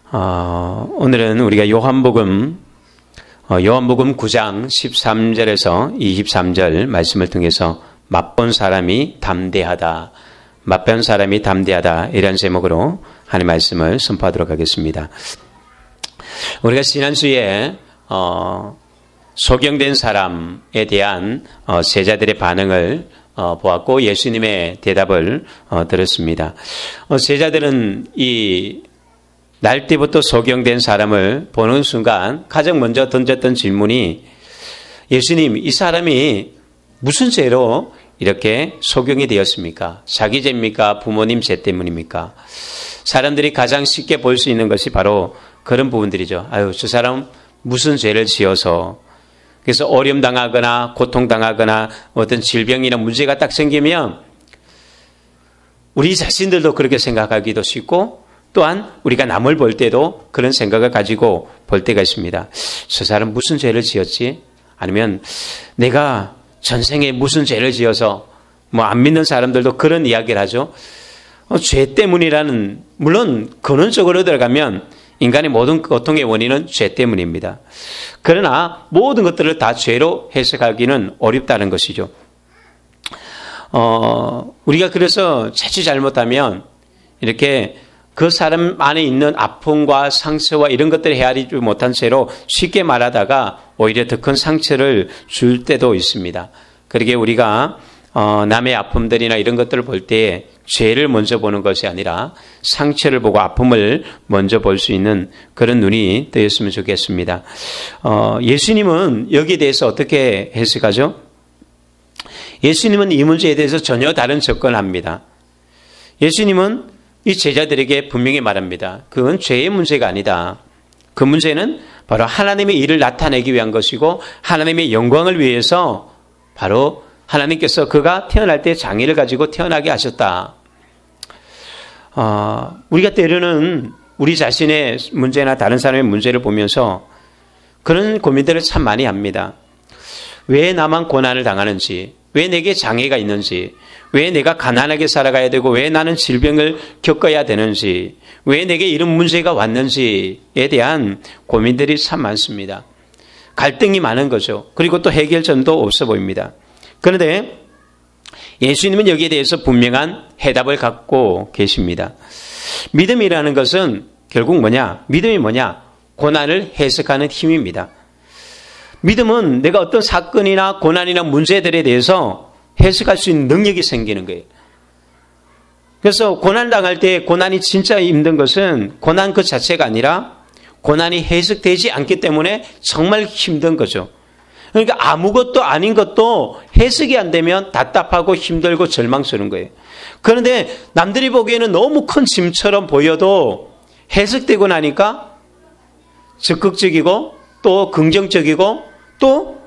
오늘은 우리가 요한복음 9장 13절에서 23절 말씀을 통해서 맛본 사람이 담대하다, 맛본 사람이 담대하다 이런 제목으로 하나님의 말씀을 선포하도록 하겠습니다. 우리가 지난주에 소경된 사람에 대한 제자들의 반응을 보았고 예수님의 대답을 들었습니다. 제자들은 이 날 때부터 소경된 사람을 보는 순간 가장 먼저 던졌던 질문이, 예수님, 이 사람이 무슨 죄로 이렇게 소경이 되었습니까? 자기 죄입니까? 부모님 죄 때문입니까? 사람들이 가장 쉽게 볼 수 있는 것이 바로 그런 부분들이죠. 아유, 저 사람 무슨 죄를 지어서, 그래서 어려움 당하거나 고통 당하거나 어떤 질병이나 문제가 딱 생기면 우리 자신들도 그렇게 생각하기도 쉽고, 또한 우리가 남을 볼 때도 그런 생각을 가지고 볼 때가 있습니다. 저 사람 무슨 죄를 지었지? 아니면 내가 전생에 무슨 죄를 지어서, 안 믿는 사람들도 그런 이야기를 하죠. 죄 때문이라는, 물론 근원적으로 들어가면 인간의 모든 고통의 원인은 죄 때문입니다. 그러나 모든 것들을 다 죄로 해석하기는 어렵다는 것이죠. 우리가 그래서 자칫 잘못하면 이렇게 그 사람 안에 있는 아픔과 상처와 이런 것들을 헤아리지 못한 채로 쉽게 말하다가 오히려 더 큰 상처를 줄 때도 있습니다. 그러게 우리가 남의 아픔들이나 이런 것들을 볼 때 죄를 먼저 보는 것이 아니라 상처를 보고 아픔을 먼저 볼 수 있는 그런 눈이 되었으면 좋겠습니다. 예수님은 여기에 대해서 어떻게 해석하죠? 예수님은 이 문제에 대해서 전혀 다른 접근을 합니다. 예수님은 이 제자들에게 분명히 말합니다. 그건 죄의 문제가 아니다. 그 문제는 바로 하나님의 일을 나타내기 위한 것이고 하나님의 영광을 위해서 바로 하나님께서 그가 태어날 때 장애를 가지고 태어나게 하셨다. 우리가 때로는 우리 자신의 문제나 다른 사람의 문제를 보면서 그런 고민들을 참 많이 합니다. 왜 나만 고난을 당하는지, 왜 내게 장애가 있는지, 왜 내가 가난하게 살아가야 되고 왜 나는 질병을 겪어야 되는지, 왜 내게 이런 문제가 왔는지에 대한 고민들이 참 많습니다. 갈등이 많은 거죠. 그리고 또 해결점도 없어 보입니다. 그런데 예수님은 여기에 대해서 분명한 해답을 갖고 계십니다. 믿음이라는 것은 결국 뭐냐? 믿음이 뭐냐? 고난을 해석하는 힘입니다. 믿음은 내가 어떤 사건이나 고난이나 문제들에 대해서 해석할 수 있는 능력이 생기는 거예요. 그래서 고난 당할 때 고난이 진짜 힘든 것은 고난 그 자체가 아니라 고난이 해석되지 않기 때문에 정말 힘든 거죠. 그러니까 아무것도 아닌 것도 해석이 안 되면 답답하고 힘들고 절망스러운 거예요. 그런데 남들이 보기에는 너무 큰 짐처럼 보여도 해석되고 나니까 적극적이고 또 긍정적이고 또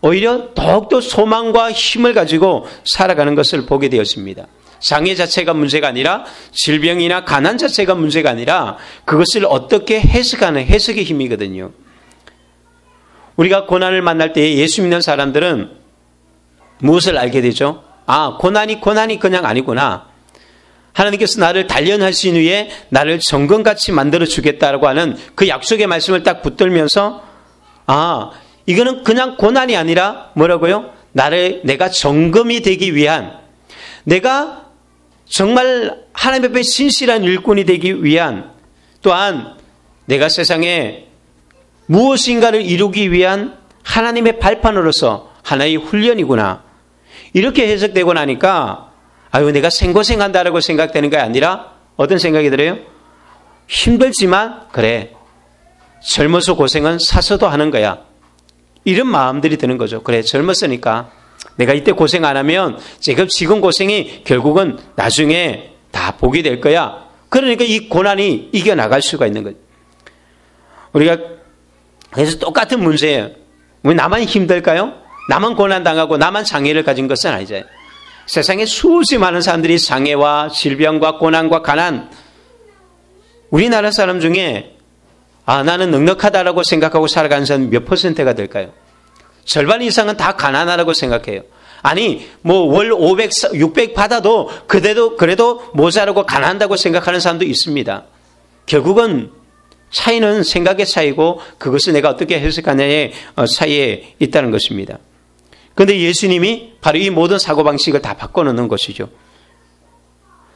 오히려 더욱더 소망과 힘을 가지고 살아가는 것을 보게 되었습니다. 장애 자체가 문제가 아니라 질병이나 가난 자체가 문제가 아니라 그것을 어떻게 해석하는 해석의 힘이거든요. 우리가 고난을 만날 때 예수 믿는 사람들은 무엇을 알게 되죠? 고난이 그냥 아니구나. 하나님께서 나를 단련하신 후에 나를 정금같이 만들어 주겠다라고 하는 그 약속의 말씀을 딱 붙들면서 이거는 그냥 고난이 아니라 뭐라고요? 내가 정금이 되기 위한, 내가 정말 하나님 앞에 신실한 일꾼이 되기 위한, 또한 내가 세상에 무엇인가를 이루기 위한 하나님의 발판으로서 하나의 훈련이구나. 이렇게 해석되고 나니까 내가 생고생한다라고 생각되는 게 아니라 어떤 생각이 들어요? 힘들지만 그래, 젊어서 고생은 사서도 하는 거야. 이런 마음들이 드는 거죠. 그래, 젊었으니까 내가 이때 고생 안 하면 지금 고생이 결국은 나중에 다 보게 될 거야. 그러니까 이 고난이 이겨나갈 수가 있는 거죠. 우리가 그래서 똑같은 문제예요. 왜 나만 힘들까요? 나만 고난당하고 나만 장애를 가진 것은 아니죠. 세상에 수없이 많은 사람들이 장애와 질병과 고난과 가난, 우리나라 사람 중에 나는 넉넉하다라고 생각하고 살아가는 사람 몇 퍼센트가 될까요? 절반 이상은 다 가난하다고 생각해요. 아니 월 500, 600 받아도 그래도 모자라고 가난하다고 생각하는 사람도 있습니다. 결국은 차이는 생각의 차이고 그것을 내가 어떻게 해석하느냐의 차이에 있다는 것입니다. 그런데 예수님이 바로 이 모든 사고방식을 다 바꿔놓는 것이죠.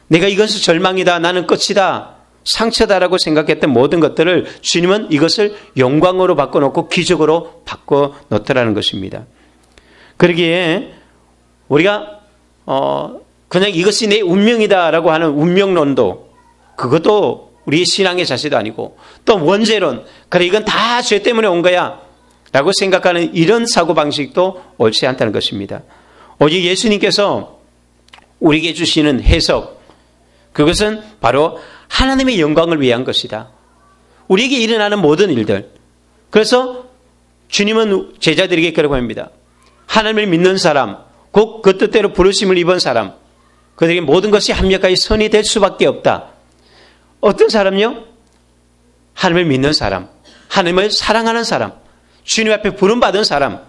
내가 이것은 절망이다, 나는 끝이다, 상처다라고 생각했던 모든 것들을 주님은 이것을 영광으로 바꿔놓고 기적으로 바꿔놓더라는 것입니다. 그러기에 우리가 그냥 이것이 내 운명이다라고 하는 운명론도, 그것도 우리의 신앙의 자세도 아니고, 또 원죄론, 그래 이건 다 죄 때문에 온 거야 라고 생각하는 이런 사고방식도 옳지 않다는 것입니다. 오직 예수님께서 우리에게 주시는 해석, 그것은 바로 하나님의 영광을 위한 것이다. 우리에게 일어나는 모든 일들. 그래서 주님은 제자들에게 그러고 합니다. 하나님을 믿는 사람, 곧 그 뜻대로 부르심을 입은 사람, 그들에게 모든 것이 합력하여 선이 될 수밖에 없다. 어떤 사람요? 하나님을 믿는 사람, 하나님을 사랑하는 사람, 주님 앞에 부름받은 사람,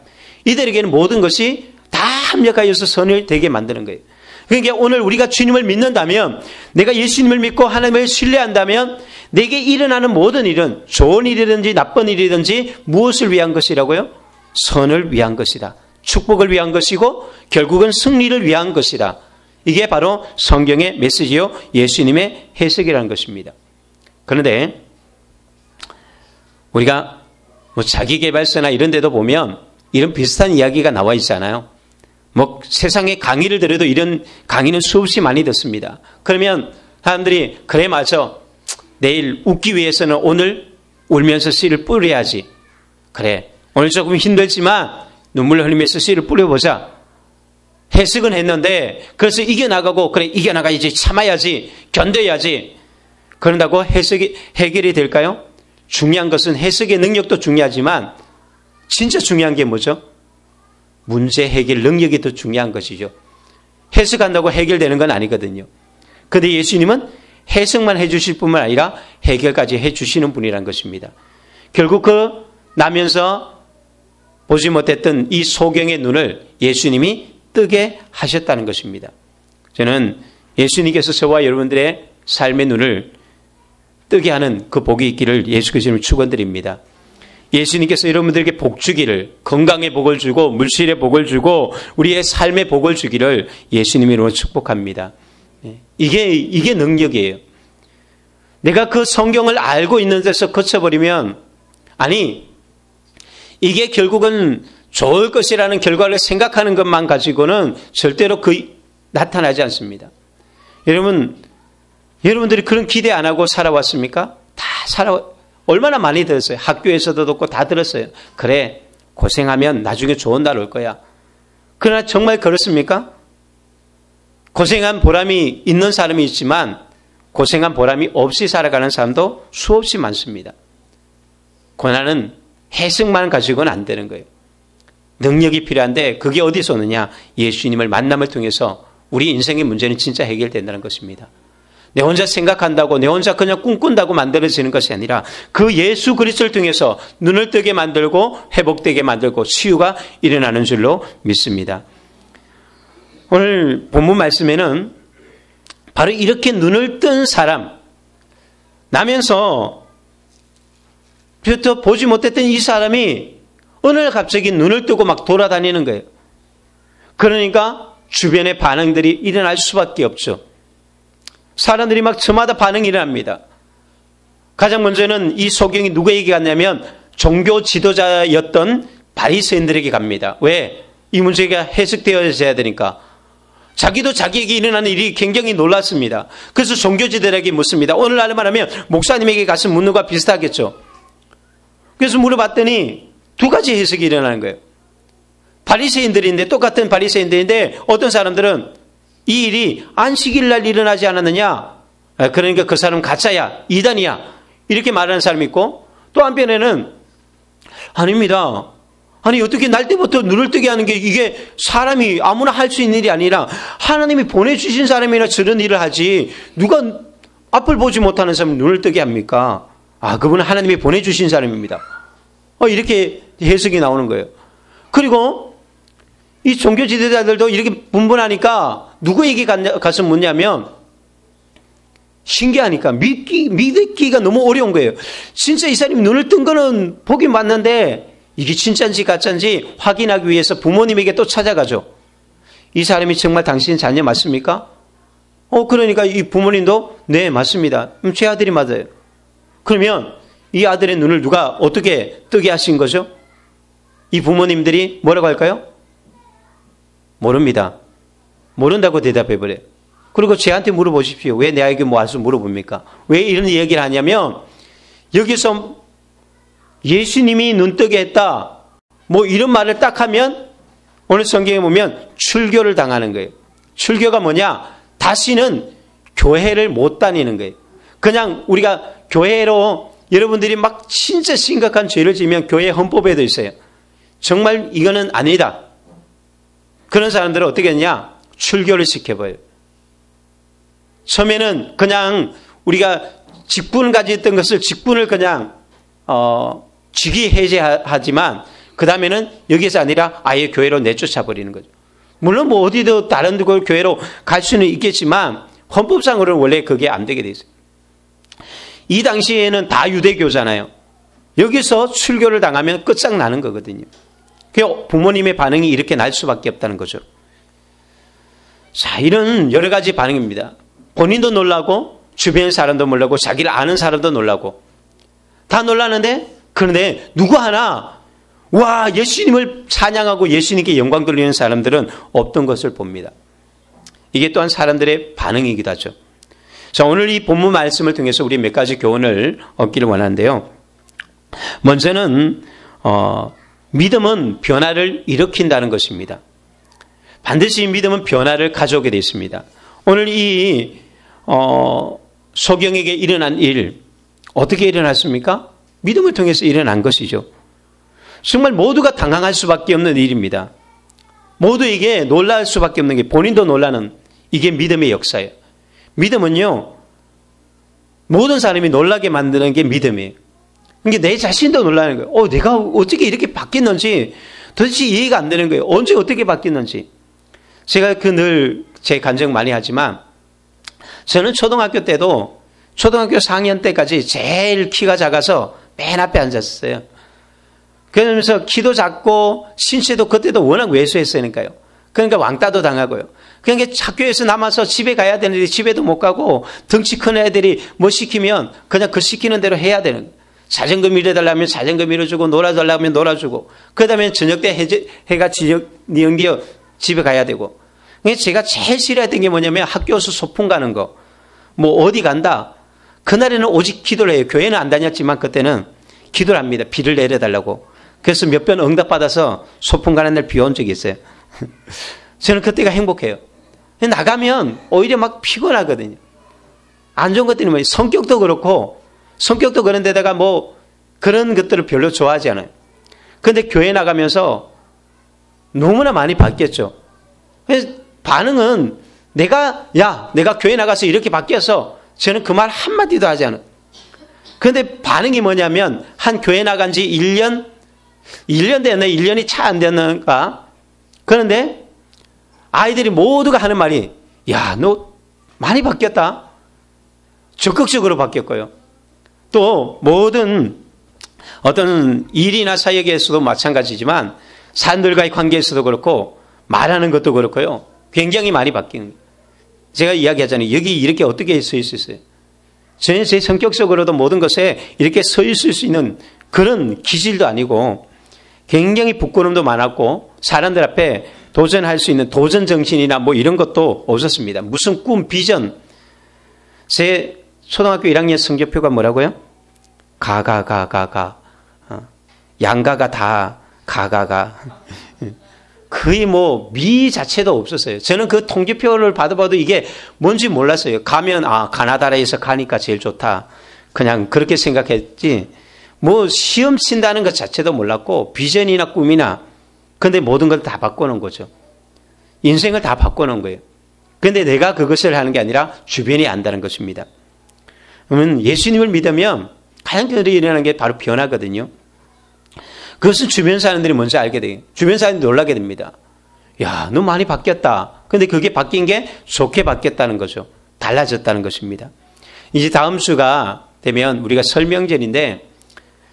이들에게는 모든 것이 다 합력하여서 선을 되게 만드는 거예요. 그러니까 오늘 우리가 주님을 믿는다면, 내가 예수님을 믿고 하나님을 신뢰한다면 내게 일어나는 모든 일은 좋은 일이든지 나쁜 일이든지 무엇을 위한 것이라고요? 선을 위한 것이다. 축복을 위한 것이고 결국은 승리를 위한 것이다. 이게 바로 성경의 메시지요, 예수님의 해석이라는 것입니다. 그런데 우리가 자기계발서나 이런 데도 보면 이런 비슷한 이야기가 나와 있잖아요. 세상에 강의를 들어도 이런 강의는 수없이 많이 듣습니다. 그러면 사람들이 그래 맞아, 내일 웃기 위해서는 오늘 울면서 씨를 뿌려야지. 그래 오늘 조금 힘들지만 눈물 흘리면서 씨를 뿌려보자. 해석은 했는데 그래서 이겨나가고, 그래 이겨나가야지, 참아야지, 견뎌야지. 그런다고 해결이 될까요? 중요한 것은 해석의 능력도 중요하지만 진짜 중요한 게 뭐죠? 문제 해결 능력이 더 중요한 것이죠. 해석한다고 해결되는 건 아니거든요. 그런데 예수님은 해석만 해주실 뿐만 아니라 해결까지 해주시는 분이라는 것입니다. 결국 그 나면서 보지 못했던 이 소경의 눈을 예수님이 뜨게 하셨다는 것입니다. 저는 예수님께서 저와 여러분들의 삶의 눈을 뜨게 하는 그 복이 있기를 예수 그리스도를 축원드립니다. 예수님께서 여러분들에게 복 주기를, 건강의 복을 주고 물질의 복을 주고 우리의 삶의 복을 주기를 예수님의 이름으로 축복합니다. 이게 능력이에요. 내가 그 성경을 알고 있는 데서 거쳐버리면, 아니 이게 결국은 좋을 것이라는 결과를 생각하는 것만 가지고는 절대로 나타나지 않습니다. 여러분들이 그런 기대 안 하고 살아왔습니까? 얼마나 많이 들었어요. 학교에서도 듣고 다 들었어요. 그래 고생하면 나중에 좋은 날 올 거야. 그러나 정말 그렇습니까? 고생한 보람이 있는 사람이 있지만 고생한 보람이 없이 살아가는 사람도 수없이 많습니다. 고난은 해석만 가지고는 안 되는 거예요. 능력이 필요한데 그게 어디서 오느냐? 예수님을 만남을 통해서 우리 인생의 문제는 진짜 해결된다는 것입니다. 내 혼자 생각한다고, 내 혼자 그냥 꿈꾼다고 만들어지는 것이 아니라 그 예수 그리스도를 통해서 눈을 뜨게 만들고 회복되게 만들고 치유가 일어나는 줄로 믿습니다. 오늘 본문 말씀에는 바로 이렇게 눈을 뜬 사람, 나면서 보지 못했던 이 사람이 어느 날 갑자기 눈을 뜨고 막 돌아다니는 거예요. 그러니까 주변의 반응들이 일어날 수밖에 없죠. 사람들이 막 저마다 반응이 일어납니다. 가장 먼저는 이 소경이 누구에게 갔냐면 종교 지도자였던 바리새인들에게 갑니다. 왜? 이 문제가 해석되어져야 되니까. 자기도 자기에게 일어나는 일이 굉장히 놀랐습니다. 그래서 종교 지도자에게 묻습니다. 오늘날로 말하면 목사님에게 가서 묻는 것과 비슷하겠죠. 그래서 물어봤더니 두 가지 해석이 일어나는 거예요. 바리새인들인데, 똑같은 바리새인들인데 어떤 사람들은 이 일이 안식일 날 일어나지 않았느냐, 그러니까 그 사람 가짜야, 이단이야, 이렇게 말하는 사람이 있고, 또 한편에는 아닙니다. 아니 어떻게 날 때부터 눈을 뜨게 하는 게 이게 사람이 아무나 할 수 있는 일이 아니라 하나님이 보내주신 사람이나 저런 일을 하지 누가 앞을 보지 못하는 사람이 눈을 뜨게 합니까? 그분은 하나님이 보내주신 사람입니다. 이렇게 해석이 나오는 거예요. 그리고 이 종교 지도자들도 이렇게 분분하니까 누구에게 가서 묻냐면 신기하니까 믿기가 너무 어려운 거예요. 진짜 이 사람이 눈을 뜬 거는 보긴 봤는데 이게 진짜인지 가짜인지 확인하기 위해서 부모님에게 또 찾아가죠. 이 사람이 정말 당신 자녀 맞습니까? 그러니까 이 부모님도 네, 맞습니다. 그럼 제 아들이 맞아요. 그러면 이 아들의 눈을 누가 어떻게 뜨게 하신 거죠? 이 부모님들이 뭐라고 할까요? 모릅니다. 모른다고 대답해버려요. 그리고 저한테 물어보십시오. 왜 내 아이에게 와서 물어봅니까? 왜 이런 얘기를 하냐면 여기서 예수님이 눈뜨게 했다. 뭐 이런 말을 딱 하면 오늘 성경에 보면 출교를 당하는 거예요. 출교가 뭐냐? 다시는 교회를 못 다니는 거예요. 그냥 우리가 교회로 여러분들이 막 진짜 심각한 죄를 지으면 교회 헌법에도 있어요. 정말 이거는 아니다. 그런 사람들은 어떻게 했냐? 출교를 시켜버려요. 처음에는 그냥 우리가 직분을 가지고 있던 것을 직분을 그냥 직위 해제하지만 그 다음에는 여기서 아니라 아예 교회로 내쫓아 버리는 거죠. 물론 뭐 어디도 다른 교회로 갈 수는 있겠지만 헌법상으로는 원래 그게 안 되게 돼 있어요. 이 당시에는 다 유대교잖아요. 여기서 출교를 당하면 끝장나는 거거든요. 그 부모님의 반응이 이렇게 날 수밖에 없다는 거죠. 자, 이런 여러 가지 반응입니다. 본인도 놀라고 주변 사람도 놀라고 자기를 아는 사람도 놀라고 다 놀라는데 그런데 누구 하나 와 예수님을 찬양하고 예수님께 영광 돌리는 사람들은 없던 것을 봅니다. 이게 또한 사람들의 반응이기도 하죠. 자, 오늘 이 본문 말씀을 통해서 우리 몇 가지 교훈을 얻기를 원하는데요. 먼저는 믿음은 변화를 일으킨다는 것입니다. 반드시 믿음은 변화를 가져오게 되어 있습니다. 오늘 이 소경에게 일어난 일 어떻게 일어났습니까? 믿음을 통해서 일어난 것이죠. 정말 모두가 당황할 수밖에 없는 일입니다. 모두에게 놀랄 수밖에 없는 게 본인도 놀라는 이게 믿음의 역사예요. 믿음은요 모든 사람이 놀라게 만드는 게 믿음이에요. 이게 내 자신도 놀라는 거예요. 내가 어떻게 이렇게 바뀌었는지 도대체 이해가 안 되는 거예요. 언제 어떻게 바뀌었는지. 제가 늘 제 간증 많이 하지만 저는 초등학교 때도 초등학교 4학년 때까지 제일 키가 작아서 맨 앞에 앉았어요. 그러면서 키도 작고 신체도 그때도 워낙 왜소했으니까요. 그러니까 왕따도 당하고요. 그러니까 학교에서 남아서 집에 가야 되는데 집에도 못 가고 덩치 큰 애들이 뭐 시키면 그냥 그 시키는 대로 해야 되는 거예요. 자전거 밀어달라면 자전거 밀어주고 놀아달라면 놀아주고 그 다음에 저녁 때 해가 지어 집에 가야 되고. 제가 제일 싫어했던 게 뭐냐면 학교에서 소풍 가는 거. 뭐 어디 간다. 그날에는 오직 기도를 해요. 교회는 안 다녔지만 그때는 기도를 합니다. 비를 내려달라고. 그래서 몇 번 응답받아서 소풍 가는 날 비 온 적이 있어요. 저는 그때가 행복해요. 나가면 오히려 막 피곤하거든요. 안 좋은 것들이 뭐예요? 성격도 그런 데다가 뭐 그런 것들을 별로 좋아하지 않아요. 그런데 교회 나가면서 너무나 많이 바뀌었죠. 그래서 반응은 내가 교회 나가서 이렇게 바뀌어서 저는 그 말 한마디도 하지 않아요. 그런데 반응이 뭐냐면 한 교회 나간 지 1년 됐나? 1년이 차 안 됐는가? 그런데 아이들이 모두가 하는 말이 야, 너 많이 바뀌었다. 적극적으로 바뀌었고요. 또 모든 어떤 일이나 사역에서도 마찬가지지만 사람들과의 관계에서도 그렇고 말하는 것도 그렇고요. 굉장히 많이 바뀌는 거예요. 제가 이야기하잖아요. 여기 이렇게 어떻게 서 있을 수 있어요? 저는 제 성격적으로도 모든 것에 이렇게 서 있을 수 있는 그런 기질도 아니고 굉장히 부끄러움도 많았고 사람들 앞에 도전할 수 있는 도전 정신이나 뭐 이런 것도 없었습니다. 무슨 꿈, 비전. 제 초등학교 1학년 성적표가 뭐라고요? 양가가 다 가가가. 거의 뭐 미 자체도 없었어요. 저는 그 통계표를 받아봐도 이게 뭔지 몰랐어요. 가면 가나다라에서 가니까 제일 좋다. 그냥 그렇게 생각했지. 뭐 시험 친다는 것 자체도 몰랐고 비전이나 꿈이나 근데 모든 걸 다 바꿔놓은 거죠. 인생을 다 바꿔놓은 거예요. 그런데 내가 그것을 하는 게 아니라 주변이 안다는 것입니다. 그러면 예수님을 믿으면 가장 먼저 일어나는 게 바로 변화거든요. 그것은 주변 사람들이 먼저 알게 돼요. 주변 사람들이 놀라게 됩니다. 야, 너 많이 바뀌었다. 근데 그게 바뀐 게 좋게 바뀌었다는 거죠. 달라졌다는 것입니다. 이제 다음 주가 되면 우리가 설명절인데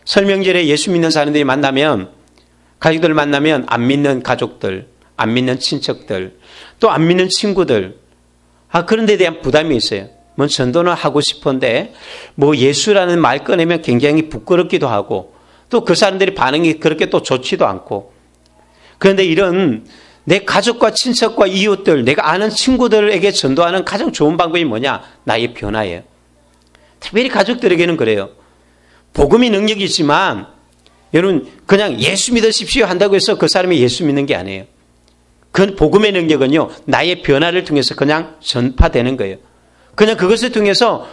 설명절에 예수 믿는 사람들이 만나면 가족들 만나면 안 믿는 가족들, 안 믿는 친척들, 또 안 믿는 친구들 그런 데 대한 부담이 있어요. 뭐 전도는 하고 싶은데 뭐 예수라는 말 꺼내면 굉장히 부끄럽기도 하고 또 그 사람들이 반응이 그렇게 또 좋지도 않고 그런데 이런 내 가족과 친척과 이웃들, 내가 아는 친구들에게 전도하는 가장 좋은 방법이 뭐냐? 나의 변화예요. 특별히 가족들에게는 그래요. 복음이 능력이 있지만 여러분 그냥 예수 믿으십시오 한다고 해서 그 사람이 예수 믿는 게 아니에요. 그 복음의 능력은요. 나의 변화를 통해서 그냥 전파되는 거예요. 그냥 그것을 통해서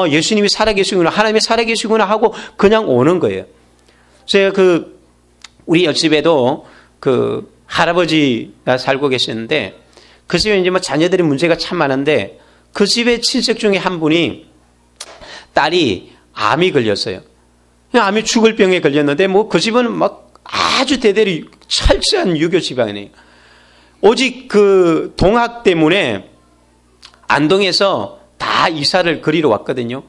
예수님이 살아계시구나, 하나님이 살아계시구나 하고 그냥 오는 거예요. 제가 우리 옆집에도 할아버지가 살고 계시는데 그 집에 이제 뭐 자녀들이 문제가 참 많은데 그 집의 친척 중에 한 분이 딸이 암이 걸렸어요. 암이 죽을 병에 걸렸는데 뭐 그 집은 막 아주 대대로 철저한 유교 집안이에요. 오직 그 동학 때문에 안동에서 다 이사를 그리러 왔거든요.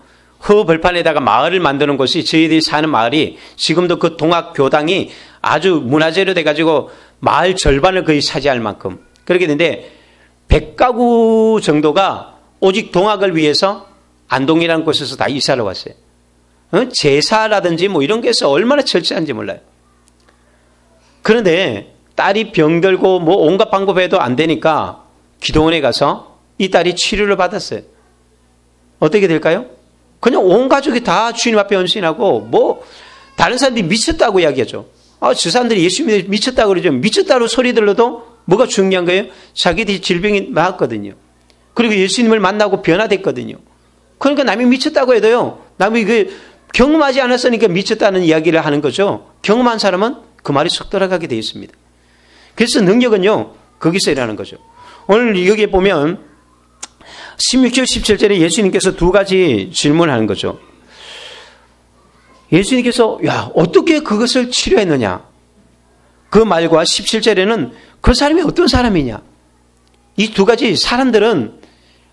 허벌판에다가 마을을 만드는 곳이 저희들이 사는 마을이 지금도 그 동학 교당이 아주 문화재로 돼가지고 마을 절반을 거의 차지할 만큼 그렇게 되는데 100가구 정도가 오직 동학을 위해서 안동이라는 곳에서 다 이사를 왔어요. 제사라든지 뭐 이런 게 해서 얼마나 철저한지 몰라요. 그런데 딸이 병들고 뭐 온갖 방법해도 안 되니까 기도원에 가서 이 딸이 치료를 받았어요. 어떻게 될까요? 그냥 온 가족이 다 주님 앞에 헌신하고 뭐 다른 사람들이 미쳤다고 이야기하죠. 저 사람들이 예수 믿어 미쳤다고 그러죠. 미쳤다고 소리 들러도 뭐가 중요한 거예요? 자기들이 질병이 나았거든요. 그리고 예수님을 만나고 변화됐거든요. 그러니까 남이 미쳤다고 해도요. 남이 경험하지 않았으니까 미쳤다는 이야기를 하는 거죠. 경험한 사람은 그 말이 쏙 들어가게 되어 있습니다. 그래서 능력은요. 거기서 일하는 거죠. 오늘 여기에 보면 16절 17절에 예수님께서 두 가지 질문하는 거죠. 예수님께서 어떻게 그것을 치료했느냐. 그 말과 17절에는 그 사람이 어떤 사람이냐. 이 두 가지 사람들은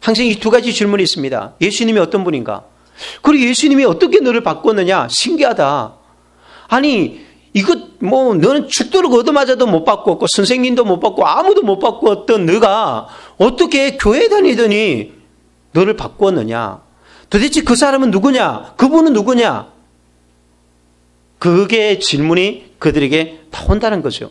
항상 이 두 가지 질문이 있습니다. 예수님이 어떤 분인가. 그리고 예수님이 어떻게 너를 바꿨느냐. 신기하다. 아니 너는 죽도록 얻어맞아도 못 바꿨고 선생님도 못 바꿨고 아무도 못 바꿨던 너가 어떻게 교회 다니더니 너를 바꾸었느냐. 도대체 그 사람은 누구냐. 그분은 누구냐. 그게 질문이 그들에게 나온다는 거죠.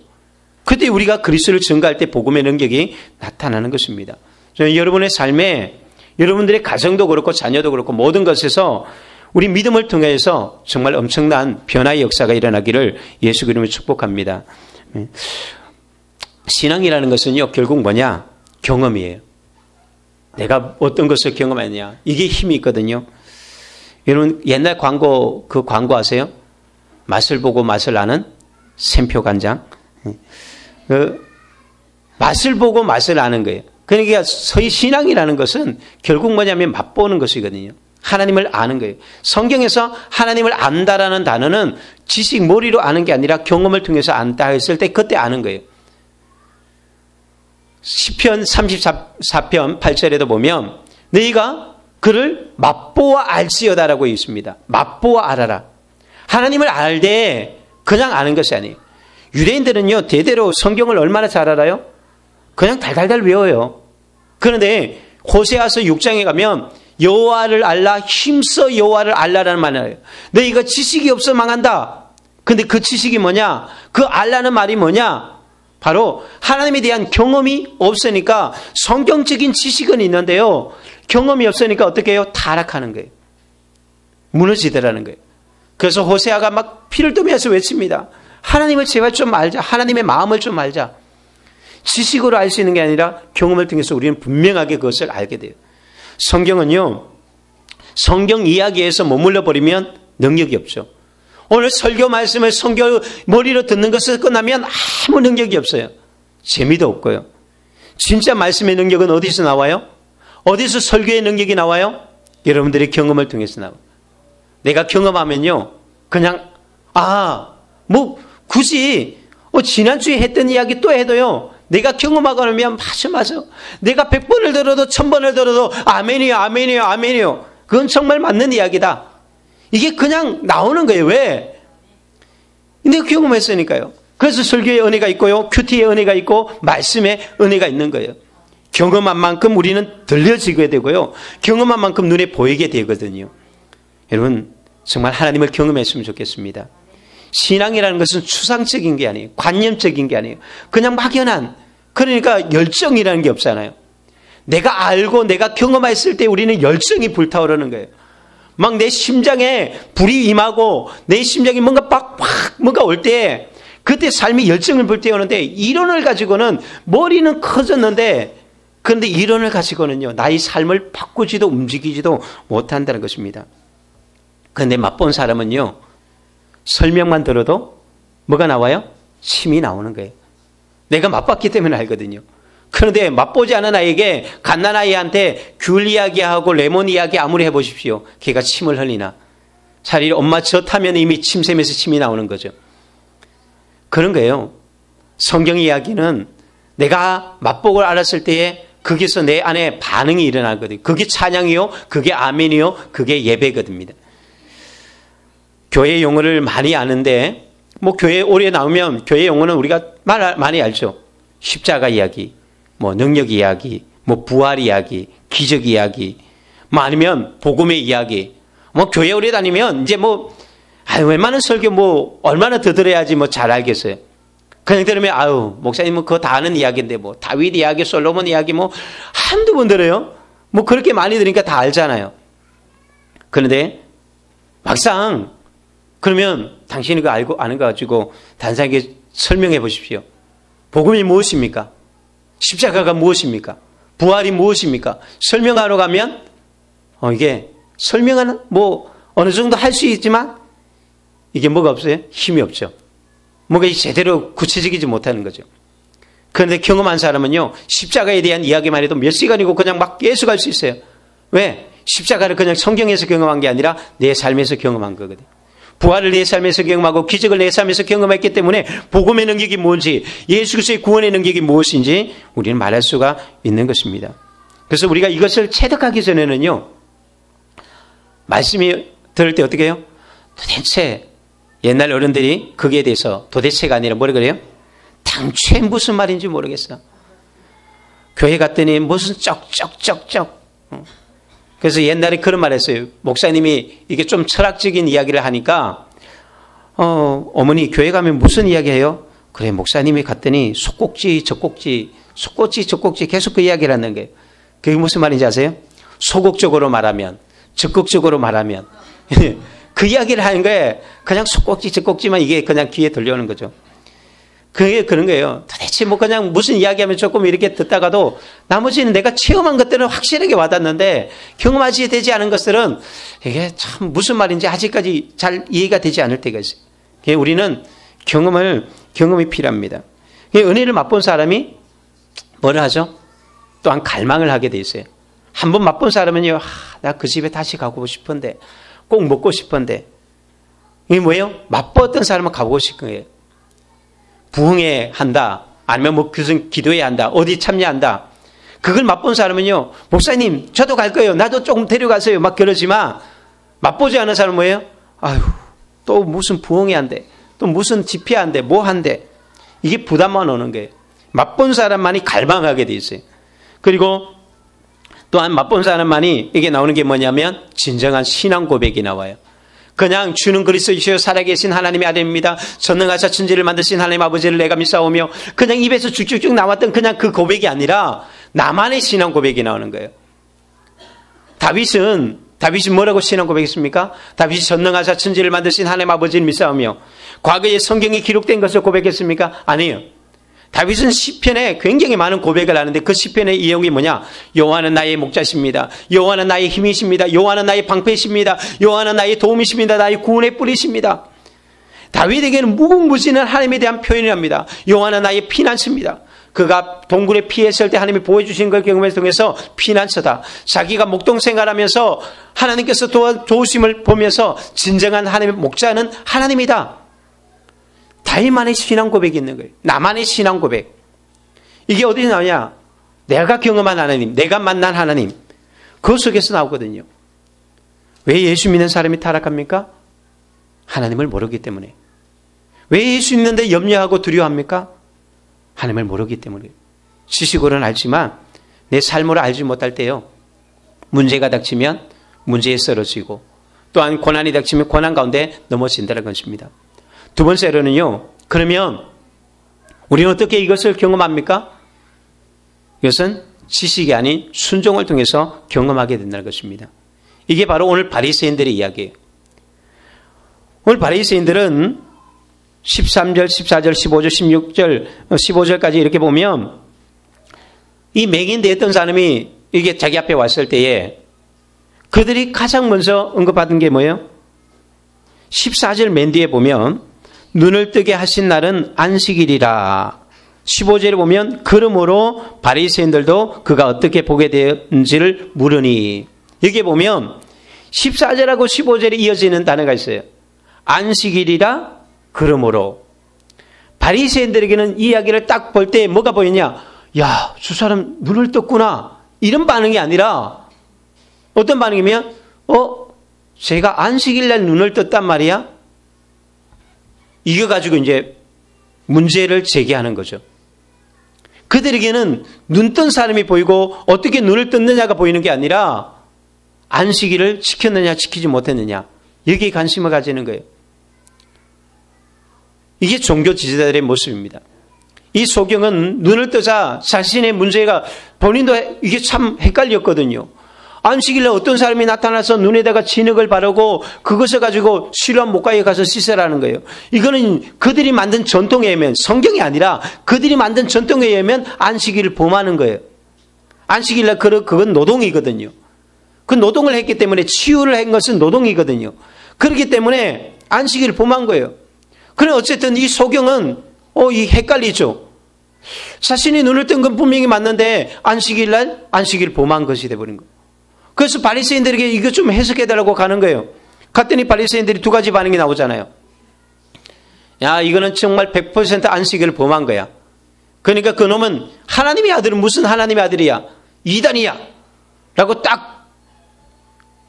그때 우리가 그리스도를 증거할 때 복음의 능력이 나타나는 것입니다. 저는 여러분의 삶에 여러분들의 가정도 그렇고 자녀도 그렇고 모든 것에서 우리 믿음을 통해서 정말 엄청난 변화의 역사가 일어나기를 예수 그리스도로 축복합니다. 신앙이라는 것은요. 결국 뭐냐? 경험이에요. 내가 어떤 것을 경험했냐. 이게 힘이 있거든요. 여러분 옛날 광고 광고 아세요? 맛을 보고 맛을 아는 샘표 간장. 맛을 보고 맛을 아는 거예요. 그러니까 서희 신앙이라는 것은 결국 뭐냐면 맛보는 것이거든요. 하나님을 아는 거예요. 성경에서 하나님을 안다라는 단어는 지식 머리로 아는 게 아니라 경험을 통해서 안다 했을 때 그때 아는 거예요. 시편 34편 8절에도 보면 너희가 그를 맛보아 알지어다라고 있습니다. 맛보아 알아라. 하나님을 알되 그냥 아는 것이 아니에요. 유대인들은요 대대로 성경을 얼마나 잘 알아요? 그냥 달달달 외워요. 그런데 호세아서 6장에 가면 여호와를 알라 힘써 여호와를 알라라는 말이에요. 너희가 지식이 없어 망한다. 근데 그 지식이 뭐냐? 그 알라는 말이 뭐냐? 바로 하나님에 대한 경험이 없으니까 성경적인 지식은 있는데요. 경험이 없으니까 어떻게 해요? 타락하는 거예요. 무너지더라는 거예요. 그래서 호세아가 막 피를 토하면서 외칩니다. 하나님을 제발 좀 알자. 하나님의 마음을 좀 알자. 지식으로 알 수 있는 게 아니라 경험을 통해서 우리는 분명하게 그것을 알게 돼요. 성경은요. 성경 이야기에서 머물러 버리면 능력이 없죠. 오늘 설교 말씀을 성경 머리로 듣는 것을 끝나면 아무 능력이 없어요. 재미도 없고요. 진짜 말씀의 능력은 어디서 나와요? 어디서 설교의 능력이 나와요? 여러분들의 경험을 통해서 나와요. 내가 경험하면요. 그냥 굳이 지난주에 했던 이야기 또 해도요. 내가 경험하고 나면 맞아. 내가 100번을 들어도 1000번을 들어도 아멘이요. 그건 정말 맞는 이야기다. 이게 그냥 나오는 거예요. 왜? 내가 경험했으니까요. 그래서 설교의 은혜가 있고요. 큐티의 은혜가 있고 말씀의 은혜가 있는 거예요. 경험한 만큼 우리는 들려지게 되고요. 경험한 만큼 눈에 보이게 되거든요. 여러분 정말 하나님을 경험했으면 좋겠습니다. 신앙이라는 것은 추상적인 게 아니에요. 관념적인 게 아니에요. 그냥 막연한, 그러니까 열정이라는 게 없잖아요. 내가 알고 내가 경험했을 때 우리는 열정이 불타오르는 거예요. 막 내 심장에 불이 임하고 내 심장이 뭔가 뭔가 올 때 그때 삶이 열정을 불태우는데, 이론을 가지고는 머리는 커졌는데 그런데 이론을 가지고는요 나의 삶을 바꾸지도 움직이지도 못한다는 것입니다. 그런데 맛본 사람은요 설명만 들어도 뭐가 나와요? 침이 나오는 거예요. 내가 맛봤기 때문에 알거든요. 그런데 맛보지 않은 아이에게, 갓난아이한테 귤 이야기하고 레몬 이야기 아무리 해보십시오. 걔가 침을 흘리나? 차라리 엄마 젖 하면 이미 침샘에서 침이 나오는 거죠. 그런 거예요. 성경 이야기는 내가 맛보고 알았을 때에 거기서 내 안에 반응이 일어나거든요. 그게 찬양이요, 그게 아멘이요, 그게 예배거든요. 교회 용어를 많이 아는데, 뭐 교회 오래 나오면 교회 용어는 우리가 많이 알죠. 십자가 이야기, 뭐 능력 이야기, 뭐 부활 이야기, 기적 이야기, 뭐 아니면 복음의 이야기. 뭐 교회 오래 다니면 이제 뭐 웬만한 설교 뭐 얼마나 더 들어야지 뭐 잘 알겠어요. 그냥 들으면 목사님은 그거 다 아는 이야기인데 뭐 다윗 이야기, 솔로몬 이야기 뭐 한두 번 들어요. 뭐 그렇게 많이 들으니까 다 알잖아요. 그런데 막상 그러면 당신이 그거 알고 아는 거 가지고 다른 사람에게 설명해 보십시오. 복음이 무엇입니까? 십자가가 무엇입니까? 부활이 무엇입니까? 설명하러 가면 이게 설명은 뭐 어느 정도 할 수 있지만 이게 뭐가 없어요? 힘이 없죠. 뭔가 제대로 구체적이지 못하는 거죠. 그런데 경험한 사람은요 십자가에 대한 이야기만 해도 몇 시간이고 그냥 막 계속 할 수 있어요. 왜? 십자가를 그냥 성경에서 경험한 게 아니라 내 삶에서 경험한 거거든요. 부활을 내 삶에서 경험하고 기적을 내 삶에서 경험했기 때문에 복음의 능력이 뭔지, 예수 그리스도의 구원의 능력이 무엇인지 우리는 말할 수가 있는 것입니다. 그래서 우리가 이것을 체득하기 전에는요 말씀이 들을 때 어떻게 해요? 도대체 옛날 어른들이 거기에 대해서 도대체가 아니라 뭐라 그래요? 당최 무슨 말인지 모르겠어. 교회 갔더니 무슨 쩍쩍쩍쩍. 그래서 옛날에 그런 말 했어요. 목사님이 이게 좀 철학적인 이야기를 하니까 어머니 교회 가면 무슨 이야기 해요? 그래 목사님이 갔더니 속꼭지 젖꼭지 계속 그 이야기를 하는 거예요. 그게 무슨 말인지 아세요? 소극적으로 말하면, 적극적으로 말하면 그 이야기를 하는 거에 그냥 속꼭지 젖꼭지만 이게 그냥 귀에 들려오는 거죠. 그게 그런 거예요. 도대체 뭐 그냥 무슨 이야기하면 조금 이렇게 듣다가도 나머지는 내가 체험한 것들은 확실하게 와닿는데 경험하지 되지 않은 것들은 이게 참 무슨 말인지 아직까지 잘 이해가 되지 않을 때가 있어요. 우리는 경험이 필요합니다. 은혜를 맛본 사람이 뭐를 하죠? 또한 갈망을 하게 돼 있어요. 한번 맛본 사람은요, 나 그 집에 다시 가고 싶은데, 꼭 먹고 싶은데, 이게 뭐예요? 맛봤던 사람은 가보고 싶은 거예요. 부흥회 한다, 아니면 뭐 무슨 기도회 한다, 어디 참여한다. 그걸 맛본 사람은요, 목사님, 저도 갈 거예요. 나도 조금 데려가세요. 막 그러지만, 맛보지 않은 사람은 뭐예요? 또 무슨 부흥회 한대, 또 무슨 집회 한대, 뭐 한대. 이게 부담만 오는 거예요. 맛본 사람만이 갈망하게 돼 있어요. 그리고 또한 맛본 사람만이 이게 나오는 게 뭐냐면 진정한 신앙 고백이 나와요. 그냥 주는 그리스도이시여 살아계신 하나님의 아들입니다. 전능하사 천지를 만드신 하나님 아버지를 내가 믿사오며 그냥 입에서 쭉쭉쭉 나왔던 그냥 그 고백이 아니라 나만의 신앙 고백이 나오는 거예요. 다윗이 뭐라고 신앙 고백했습니까? 다윗이 전능하사 천지를 만드신 하나님 아버지를 믿사오며 과거에 성경에 기록된 것을 고백했습니까? 아니에요. 다윗은 시편에 굉장히 많은 고백을 하는데 그 시편의 내용이 뭐냐? 여호와는 나의 목자십니다. 여호와는 나의 힘이십니다. 여호와는 나의 방패이십니다. 여호와는 나의 도움이십니다. 나의 구원의 뿌리십니다. 다윗에게는 무궁무진한 하나님에 대한 표현을 합니다. 여호와는 나의 피난처입니다. 그가 동굴에 피했을 때 하나님이 보여주신 걸 경험을 통해서 피난처다. 자기가 목동 생활하면서 하나님께서 도우심을 보면서 진정한 하나님의 목자는 하나님이다. 다윗만의 신앙 고백이 있는 거예요. 나만의 신앙 고백. 이게 어디서 나오냐? 내가 경험한 하나님, 내가 만난 하나님. 그 속에서 나오거든요. 왜 예수 믿는 사람이 타락합니까? 하나님을 모르기 때문에. 왜 예수 믿는데 염려하고 두려워합니까? 하나님을 모르기 때문에. 지식으로는 알지만 내 삶으로 알지 못할 때요, 문제가 닥치면 문제에 쓰러지고 또한 고난이 닥치면 고난 가운데 넘어진다는 것입니다. 두 번째로는요, 그러면 우리는 어떻게 이것을 경험합니까? 이것은 지식이 아닌 순종을 통해서 경험하게 된다는 것입니다. 이게 바로 오늘 바리새인들의 이야기예요. 오늘 바리새인들은 13절, 14절, 15절, 16절, 15절까지 이렇게 보면 이 맹인되었던 사람이 이게 자기 앞에 왔을 때에 그들이 가장 먼저 언급받은 게 뭐예요? 14절 맨 뒤에 보면 눈을 뜨게 하신 날은 안식일이라. 15절에 보면 그러므로 바리새인들도 그가 어떻게 보게 되었는지를 물으니. 여기에 보면 14절하고 15절에 이어지는 단어가 있어요. 안식일이라 그러므로. 바리새인들에게는 이 이야기를 딱 볼 때 뭐가 보이냐? 야, 저 사람 눈을 떴구나. 이런 반응이 아니라 어떤 반응이면 제가 안식일날 눈을 떴단 말이야? 이거 가지고 이제 문제를 제기하는 거죠. 그들에게는 눈 뜬 사람이 보이고 어떻게 눈을 떴느냐가 보이는 게 아니라 안식일을 지켰느냐 지키지 못했느냐, 여기에 관심을 가지는 거예요. 이게 종교 지도자들의 모습입니다. 이 소경은 눈을 뜨자 자신의 문제가 본인도 이게 참 헷갈렸거든요. 안식일에 어떤 사람이 나타나서 눈에다가 진흙을 바르고 그것을 가지고 실로암 목가에 가서 씻으라는 거예요. 이거는 그들이 만든 전통에 의하면, 성경이 아니라 그들이 만든 전통에 의하면 안식일을 범하는 거예요. 안식일날 그건 노동이거든요. 그 노동을 했기 때문에, 치유를 한 것은 노동이거든요. 그렇기 때문에 안식일을 범한 거예요. 그런데 어쨌든 이 소경은 이 헷갈리죠. 자신이 눈을 뜬 건 분명히 맞는데 안식일날 안식일을 범한 것이 돼버린 거예요. 그래서 바리새인들에게 이거 좀 해석해달라고 가는 거예요. 갔더니 바리새인들이 두 가지 반응이 나오잖아요. 야, 이거는 정말 100% 안식일을 범한 거야. 그러니까 그 놈은 하나님의 아들은 무슨 하나님의 아들이야? 이단이야. 라고 딱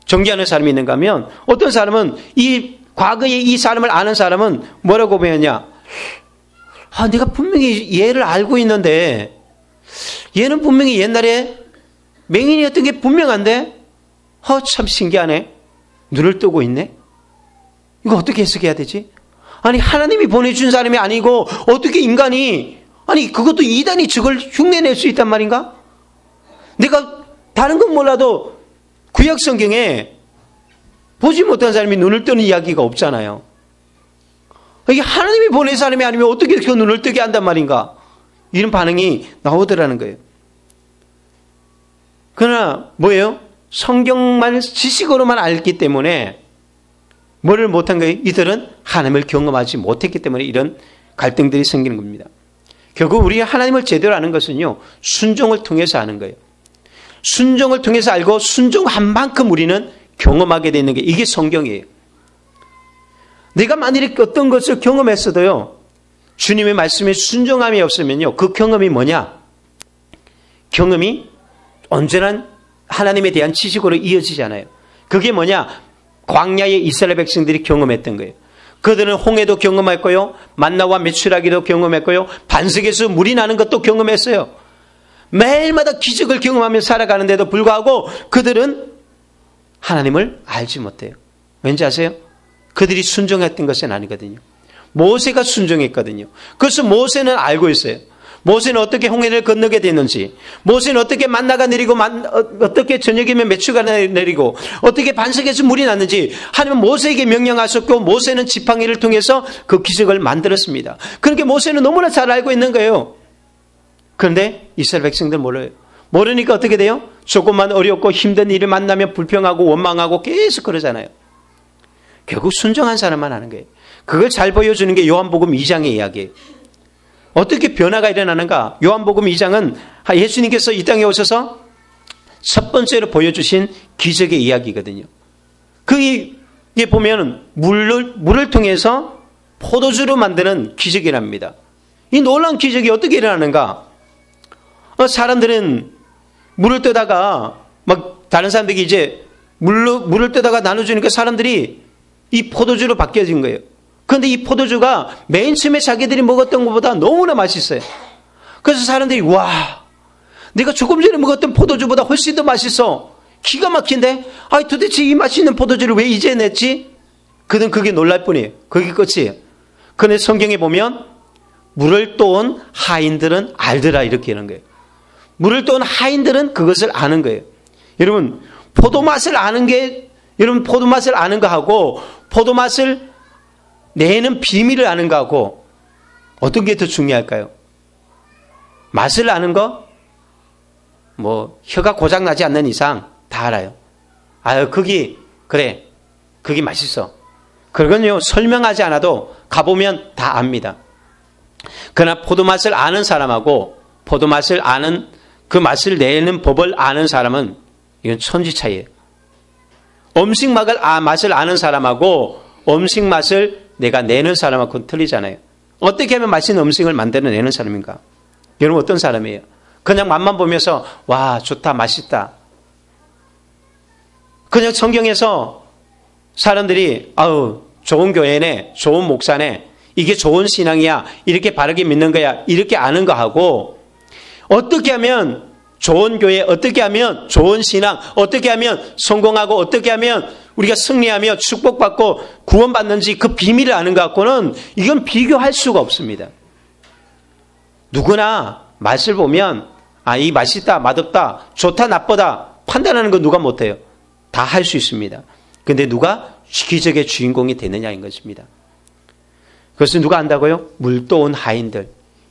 정죄하는 사람이 있는가 하면, 어떤 사람은 과거에 이 사람을 아는 사람은 뭐라고 배웠냐? 내가 분명히 얘를 알고 있는데 얘는 분명히 옛날에 맹인이었던 게 분명한데 참 신기하네. 눈을 뜨고 있네. 이거 어떻게 해석해야 되지? 아니, 하나님이 보내준 사람이 아니고 어떻게 인간이, 그것도 이단이 저걸 흉내낼 수 있단 말인가? 내가 다른 건 몰라도 구약 성경에 보지 못한 사람이 눈을 뜨는 이야기가 없잖아요. 이게 하나님이 보낸 사람이 아니면 어떻게 그 눈을 뜨게 한단 말인가? 이런 반응이 나오더라는 거예요. 그러나 뭐예요? 성경만 지식으로만 알기 때문에 뭐를 못한 거예요? 이들은 하나님을 경험하지 못했기 때문에 이런 갈등들이 생기는 겁니다. 결국 우리가 하나님을 제대로 아는 것은요, 순종을 통해서 아는 거예요. 순종을 통해서 알고 순종한 만큼 우리는 경험하게 되는 게 이게 성경이에요. 내가 만일에 어떤 것을 경험했어도요, 주님의 말씀에 순종함이 없으면요, 그 경험이 뭐냐? 경험이 언제나 하나님에 대한 지식으로 이어지잖아요. 그게 뭐냐? 광야의 이스라엘 백성들이 경험했던 거예요. 그들은 홍해도 경험했고요, 만나와 메추라기도 경험했고요, 반석에서 물이 나는 것도 경험했어요. 매일마다 기적을 경험하며 살아가는데도 불구하고 그들은 하나님을 알지 못해요. 왠지 아세요? 그들이 순종했던 것은 아니거든요. 모세가 순종했거든요. 그래서 모세는 알고 있어요. 모세는 어떻게 홍해를 건너게 됐는지, 모세는 어떻게 만나가 내리고 어떻게 저녁이면 메추가 내리고 어떻게 반석에서 물이 났는지 하나님은 모세에게 명령하셨고, 모세는 지팡이를 통해서 그 기적을 만들었습니다. 그러니까 모세는 너무나 잘 알고 있는 거예요. 그런데 이스라엘 백성들 몰라요. 모르니까 어떻게 돼요? 조금만 어렵고 힘든 일을 만나면 불평하고 원망하고 계속 그러잖아요. 결국 순종한 사람만 하는 거예요. 그걸 잘 보여주는 게 요한복음 2장의 이야기예요. 어떻게 변화가 일어나는가? 요한복음 2장은 예수님께서 이 땅에 오셔서 첫 번째로 보여주신 기적의 이야기거든요. 그게 보면 물을 통해서 포도주로 만드는 기적이랍니다. 이 놀라운 기적이 어떻게 일어나는가? 사람들은 물을 뜨다가 막 다른 사람들이 이제 물을 뜨다가 나눠주니까 사람들이 이 포도주로 바뀌어진 거예요. 그런데 이 포도주가 맨 처음에 자기들이 먹었던 것보다 너무나 맛있어요. 그래서 사람들이 와, 내가 조금 전에 먹었던 포도주보다 훨씬 더 맛있어. 기가 막힌데? 아니 도대체 이 맛있는 포도주를 왜 이제 냈지? 그는 그게 놀랄 뿐이에요. 그게 끝이에요. 그런데 성경에 보면 물을 떠온 하인들은 알더라 이렇게 하는 거예요. 물을 떠온 하인들은 그것을 아는 거예요. 여러분 포도맛을 아는 게 여러분 포도맛을 아는 거하고 포도맛을 내는 비밀을 아는 거하고 어떤 게 더 중요할까요? 맛을 아는 거? 뭐 혀가 고장 나지 않는 이상 다 알아요. 아유 그게 그래 그게 맛있어. 그건요 설명하지 않아도 가보면 다 압니다. 그러나 포도맛을 아는 사람하고 포도맛을 아는 그 맛을 내는 법을 아는 사람은 이건 천지 차이예요. 음식 맛을 아는 사람하고 음식 맛을 내가 내는 사람하고는 틀리잖아요. 어떻게 하면 맛있는 음식을 만들어내는 사람인가? 여러분 어떤 사람이에요? 그냥 맛만 보면서 와 좋다 맛있다. 그냥 성경에서 사람들이 아우 좋은 교회네 좋은 목사네 이게 좋은 신앙이야 이렇게 바르게 믿는 거야 이렇게 아는 거하고 어떻게 하면 좋은 교회 어떻게 하면 좋은 신앙 어떻게 하면 성공하고 어떻게 하면 우리가 승리하며 축복받고 구원받는지 그 비밀을 아는 것 같고는 이건 비교할 수가 없습니다. 누구나 맛을 보면 아, 이 맛있다 맛없다 좋다 나쁘다 판단하는 건 누가 못해요. 다 할 수 있습니다. 그런데 누가 기적의 주인공이 되느냐인 것입니다. 그것은 누가 안다고요? 물 떠온 하인들.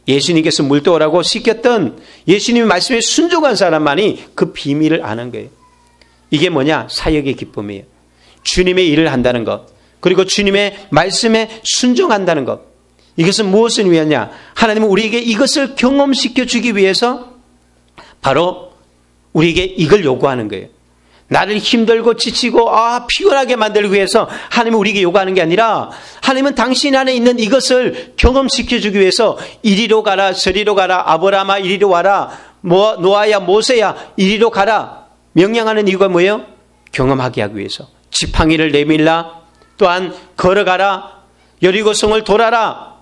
예수님께서 물 떠오라고 시켰던 예수님의 말씀에 순종한 사람만이 그 비밀을 아는 거예요. 이게 뭐냐? 사역의 기쁨이에요. 주님의 일을 한다는 것. 그리고 주님의 말씀에 순종한다는 것. 이것은 무엇을 위하냐? 하나님은 우리에게 이것을 경험시켜 주기 위해서 바로 우리에게 이걸 요구하는 거예요. 나를 힘들고 지치고 피곤하게 만들기 위해서 하나님은 우리에게 요구하는 게 아니라 하나님은 당신 안에 있는 이것을 경험시켜주기 위해서 이리로 가라 저리로 가라 아브라함아 이리로 와라 노아야 모세야 이리로 가라 명령하는 이유가 뭐예요? 경험하게 하기 위해서 지팡이를 내밀라 또한 걸어가라 여리고성을 돌아라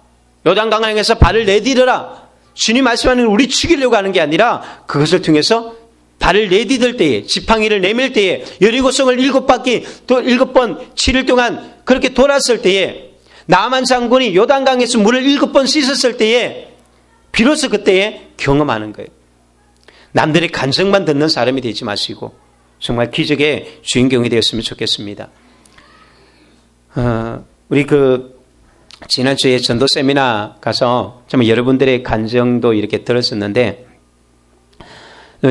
요단강을 향해서 발을 내디뎌라 주님 말씀하는 우리 죽이려고 하는 게 아니라 그것을 통해서 발을 내디딜 때에 지팡이를 내밀 때에 여리고성을 7바퀴 또 7번 7일 동안 그렇게 돌았을 때에 나만 장군이 요단강에서 물을 7번 씻었을 때에 비로소 그때에 경험하는 거예요. 남들의 간증만 듣는 사람이 되지 마시고 정말 기적의 주인공이 되었으면 좋겠습니다. 우리 지난주에 전도 세미나 가서 정말 여러분들의 간증도 이렇게 들었었는데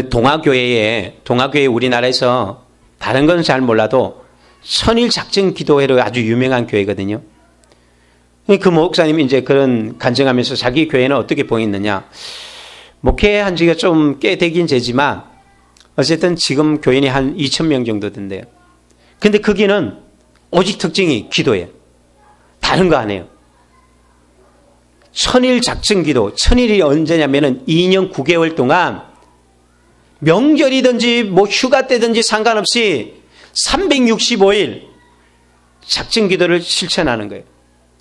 동아교회에 우리나라에서 다른 건 잘 몰라도 천일 작정 기도회로 아주 유명한 교회거든요. 그 목사님이 이제 그런 간증하면서 자기 교회는 어떻게 보이느냐. 목회한 지가 좀 꽤 되긴 되지만 어쨌든 지금 교인이 한 2,000명 정도 된대요. 근데 거기는 오직 특징이 기도예요. 다른 거 안 해요. 천일 작정 기도. 천일이 언제냐면은 2년 9개월 동안 명절이든지 휴가 때든지 상관없이 365일 작정 기도를 실천하는 거예요.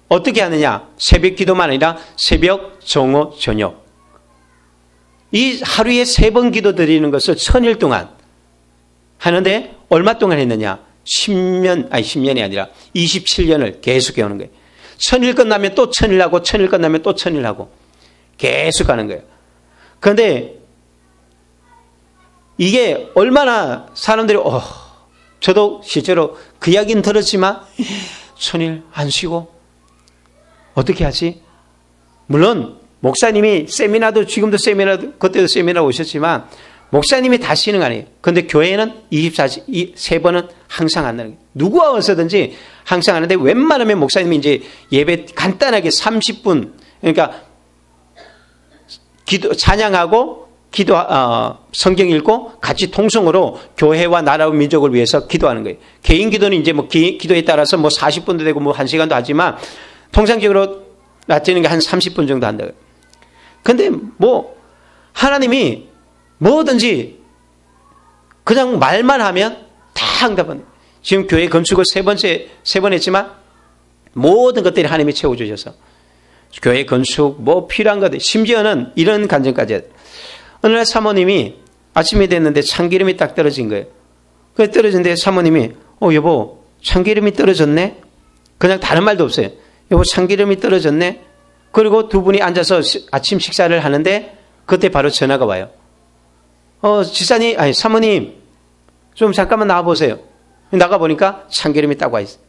어떻게 하느냐? 새벽 기도만 아니라 새벽, 정오, 저녁. 이 하루에 3번 기도 드리는 것을 천일 동안 하는데 얼마 동안 했느냐? 10년이 아니라 27년을 계속 해오는 거예요. 천일 끝나면 또 천일 하고 천일 끝나면 또 천일 하고 계속 하는 거예요. 그런데 이게 얼마나 사람들이 저도 실제로 그 이야기는 들었지만 천일 안 쉬고 어떻게 하지? 물론 목사님이 세미나도 지금도 세미나도 그때도 세미나 오셨지만 목사님이 다 쉬는 거 아니에요. 그런데 교회는 3번은 항상 한다는 거예요. 누구와 와서든지 항상 하는데 웬만하면 목사님이 이제 예배 간단하게 30분 그러니까 찬양하고 성경 읽고 같이 통성으로 교회와 나라와 민족을 위해서 기도하는 거예요. 개인 기도는 이제 기도에 따라서 40분도 되고 1시간도 하지만 통상적으로 낮에는 한 30분 정도 한다고요. 근데 하나님이 뭐든지 그냥 말만 하면 다 응답은. 지금 교회 건축을 세 번 했지만 모든 것들이 하나님이 채워주셔서 교회 건축 뭐 필요한 것들, 심지어는 이런 간증까지 해요. 어느 날 사모님이 아침이 됐는데 참기름이 딱 떨어진 거예요. 그 떨어진데 사모님이 여보 참기름이 떨어졌네? 그냥 다른 말도 없어요. 여보 참기름이 떨어졌네? 그리고 두 분이 앉아서 아침 식사를 하는데 그때 바로 전화가 와요. 사모님 좀 잠깐만 나와보세요. 나가보니까 참기름이 딱 와 있어요.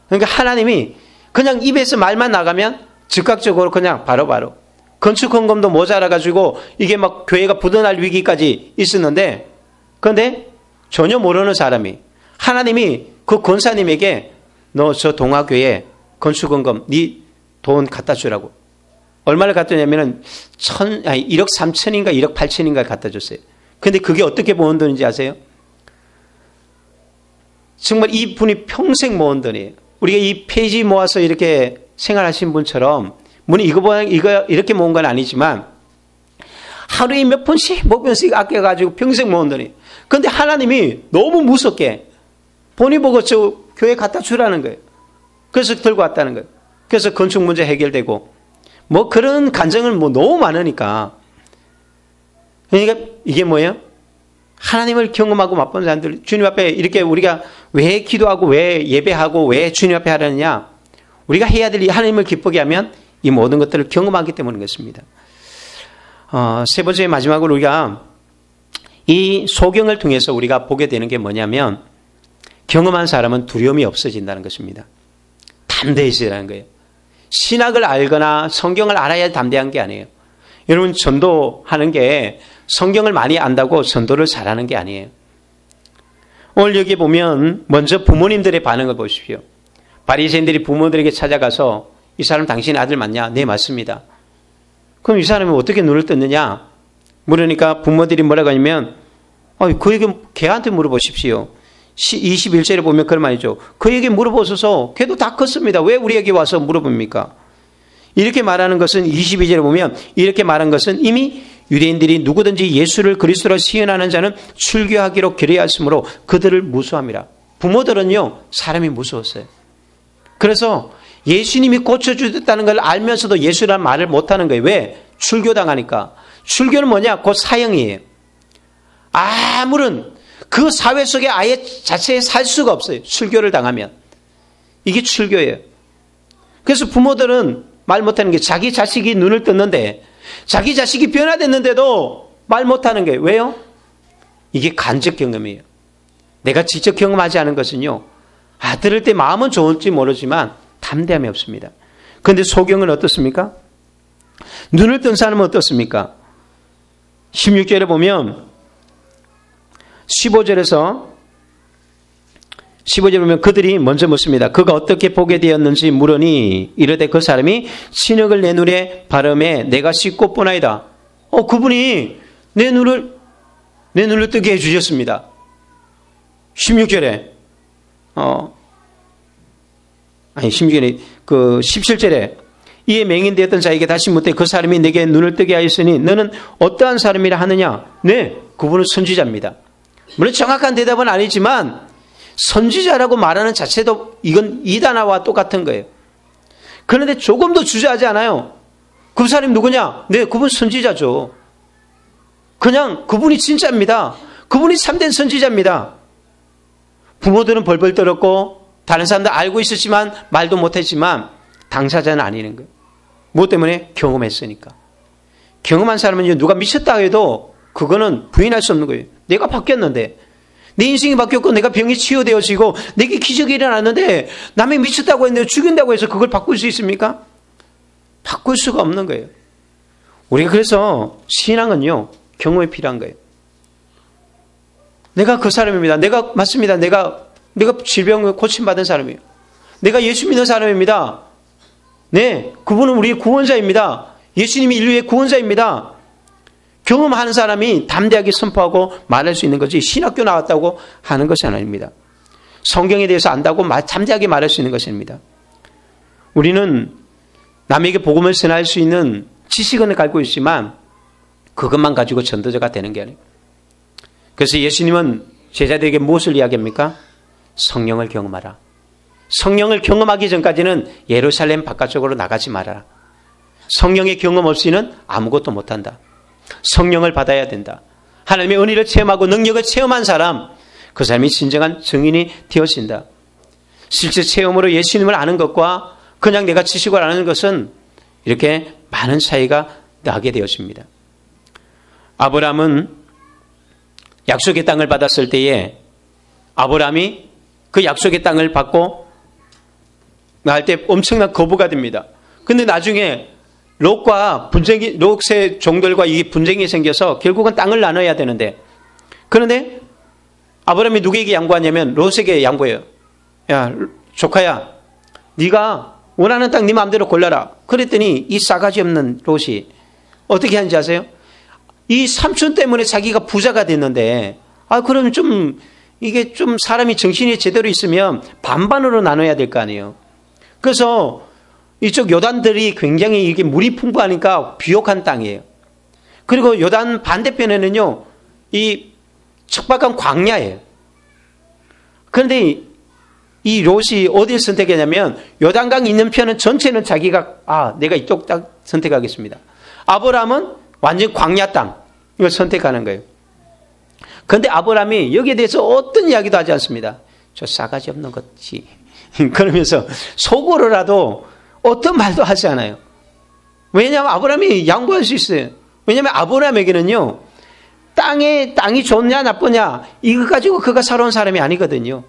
그러니까 하나님이 그냥 입에서 말만 나가면 즉각적으로 그냥 바로바로. 건축 헌금도 모자라가지고 이게 막 교회가 부도날 위기까지 있었는데, 그런데 전혀 모르는 사람이 하나님이 그 권사님에게 너 저 동아교회 건축 헌금 네 돈 갖다 주라고. 얼마를 갖다 주냐면은 1억 3천인가 1억 8천인가 갖다 줬어요. 근데 그게 어떻게 모은 돈인지 아세요? 정말 이분이 평생 모은 돈이에요. 우리가 이 페이지 모아서 이렇게 생활하신 분처럼, 물론 이거 이렇게 모은 건 아니지만, 하루에 몇 푼씩, 몇 푼씩 아껴가지고 평생 모은 돈이에요. 근데 하나님이 너무 무섭게, 본인 보고 저 교회 갖다 주라는 거예요. 그래서 들고 왔다는 거예요. 그래서 건축 문제 해결되고, 뭐 그런 간증을 뭐 너무 많으니까. 그러니까 이게 뭐예요? 하나님을 경험하고 맛본 사람들, 주님 앞에 이렇게 우리가 왜 기도하고 왜 예배하고 왜 주님 앞에 하느냐? 우리가 해야 될 이 하나님을 기쁘게 하면 이 모든 것들을 경험하기 때문인 것입니다. 세 번째 마지막으로 우리가 이 소경을 통해서 우리가 보게 되는 게 뭐냐면, 경험한 사람은 두려움이 없어진다는 것입니다. 담대해지라는 거예요. 신학을 알거나 성경을 알아야 담대한 게 아니에요. 여러분, 전도하는 게 성경을 많이 안다고 전도를 잘하는 게 아니에요. 오늘 여기 보면 먼저 부모님들의 반응을 보십시오. 바리새인들이 부모들에게 찾아가서 이 사람 당신 아들 맞냐? 네, 맞습니다. 그럼 이 사람이 어떻게 눈을 떴느냐? 물으니까 부모들이 뭐라고 하냐면 그에게 걔한테 물어보십시오. 21절에 보면 그런 말이죠. 그에게 물어보소서. 걔도 다 컸습니다. 왜 우리에게 와서 물어봅니까? 이렇게 말하는 것은 22절에 보면 이렇게 말한 것은 이미 유대인들이 누구든지 예수를 그리스도로 시인하는 자는 출교하기로 결의하였으므로 그들을 무수함이라. 부모들은요, 사람이 무서웠어요. 그래서 예수님이 고쳐주셨다는 걸 알면서도 예수라는 말을 못하는 거예요. 왜? 출교당하니까. 출교는 뭐냐? 곧 사형이에요. 아무런 그 사회 속에 아예 자체에 살 수가 없어요. 출교를 당하면. 이게 출교예요. 그래서 부모들은 말 못하는 게, 자기 자식이 눈을 떴는데, 자기 자식이 변화됐는데도 말 못하는 게 왜요? 이게 간접 경험이에요. 내가 직접 경험하지 않은 것은요, 들을 때 마음은 좋을지 모르지만 담대함이 없습니다. 그런데 소경은 어떻습니까? 눈을 뜬 사람은 어떻습니까? 16절에 보면 15절에 보면 그들이 먼저 묻습니다. 그가 어떻게 보게 되었는지 물으니 이르되 그 사람이 신흙을 내 눈에 바르매 내가 씻고 보나이다. 그분이 내 눈을 뜨게 해주셨습니다. 16절에 17절에 이에 맹인되었던 자에게 다시 묻되 그 사람이 내게 눈을 뜨게 하였으니 너는 어떠한 사람이라 하느냐? 네, 그분은 선지자입니다. 물론 정확한 대답은 아니지만 선지자라고 말하는 자체도 이건 이단화와 똑같은 거예요. 그런데 조금도 주저하지 않아요. 그 사람이 누구냐? 네, 그분 선지자죠. 그냥 그분이 진짜입니다. 그분이 참된 선지자입니다. 부모들은 벌벌 떨었고 다른 사람들 알고 있었지만 말도 못했지만 당사자는 아니는 거예요. 무엇 때문에? 경험했으니까. 경험한 사람은 누가 미쳤다 해도 그거는 부인할 수 없는 거예요. 내가 바뀌었는데, 내 인생이 바뀌었고 내가 병이 치유되어지고 내게 기적이 일어났는데 남이 미쳤다고 했는데 죽인다고 해서 그걸 바꿀 수 있습니까? 바꿀 수가 없는 거예요. 우리가 그래서 신앙은요, 경험이 필요한 거예요. 내가 그 사람입니다. 내가 맞습니다. 내가 질병을 고침받은 사람이에요. 내가 예수 믿는 사람입니다. 네, 그분은 우리의 구원자입니다. 예수님이 인류의 구원자입니다. 경험하는 사람이 담대하게 선포하고 말할 수 있는 거지, 신학교 나왔다고 하는 것이 아닙니다. 성경에 대해서 안다고 담대하게 말할 수 있는 것입니다. 우리는 남에게 복음을 전할 수 있는 지식은 갖고 있지만 그것만 가지고 전도자가 되는 게 아니에요. 그래서 예수님은 제자들에게 무엇을 이야기합니까? 성령을 경험하라. 성령을 경험하기 전까지는 예루살렘 바깥쪽으로 나가지 말아라. 성령의 경험 없이는 아무것도 못한다. 성령을 받아야 된다. 하나님의 은혜를 체험하고 능력을 체험한 사람, 그 사람이 진정한 증인이 되어진다. 실제 체험으로 예수님을 아는 것과 그냥 내가 지식을 아는 것은 이렇게 많은 차이가 나게 되었습니다. 아브라함은 약속의 땅을 받았을 때에 아브라함이 그 약속의 땅을 받고 나갈 때 엄청난 거부가 됩니다. 근데 나중에 롯의 종들과 이 분쟁이 생겨서 결국은 땅을 나눠야 되는데, 그런데 아브라함이 누구에게 양보하냐면 롯에게 양보해요. 야, 조카야, 네가 원하는 땅 네 마음대로 골라라. 그랬더니 이 싸가지 없는 롯이 어떻게 하는지 아세요? 이 삼촌 때문에 자기가 부자가 됐는데, 그럼 이게 좀 사람이 정신이 제대로 있으면 반반으로 나눠야 될 거 아니에요. 그래서 이쪽 요단들이 굉장히 이게 물이 풍부하니까 비옥한 땅이에요. 그리고 요단 반대편에는요, 이 척박한 광야예요. 그런데 이 롯이 어디를 선택했냐면 요단강 있는 편은 전체는 자기가 내가 이쪽 땅 선택하겠습니다. 아브라함은 완전 광야 땅 이걸 선택하는 거예요. 그런데 아브라함이 여기에 대해서 어떤 이야기도 하지 않습니다. 저 싸가지 없는 것이 그러면서 속으로라도 어떤 말도 하지 않아요. 왜냐하면 아브라함이 양보할 수 있어요. 왜냐하면 아브라함에게는요, 땅이 좋냐 나쁘냐 이거 가지고 그가 살아온 사람이 아니거든요.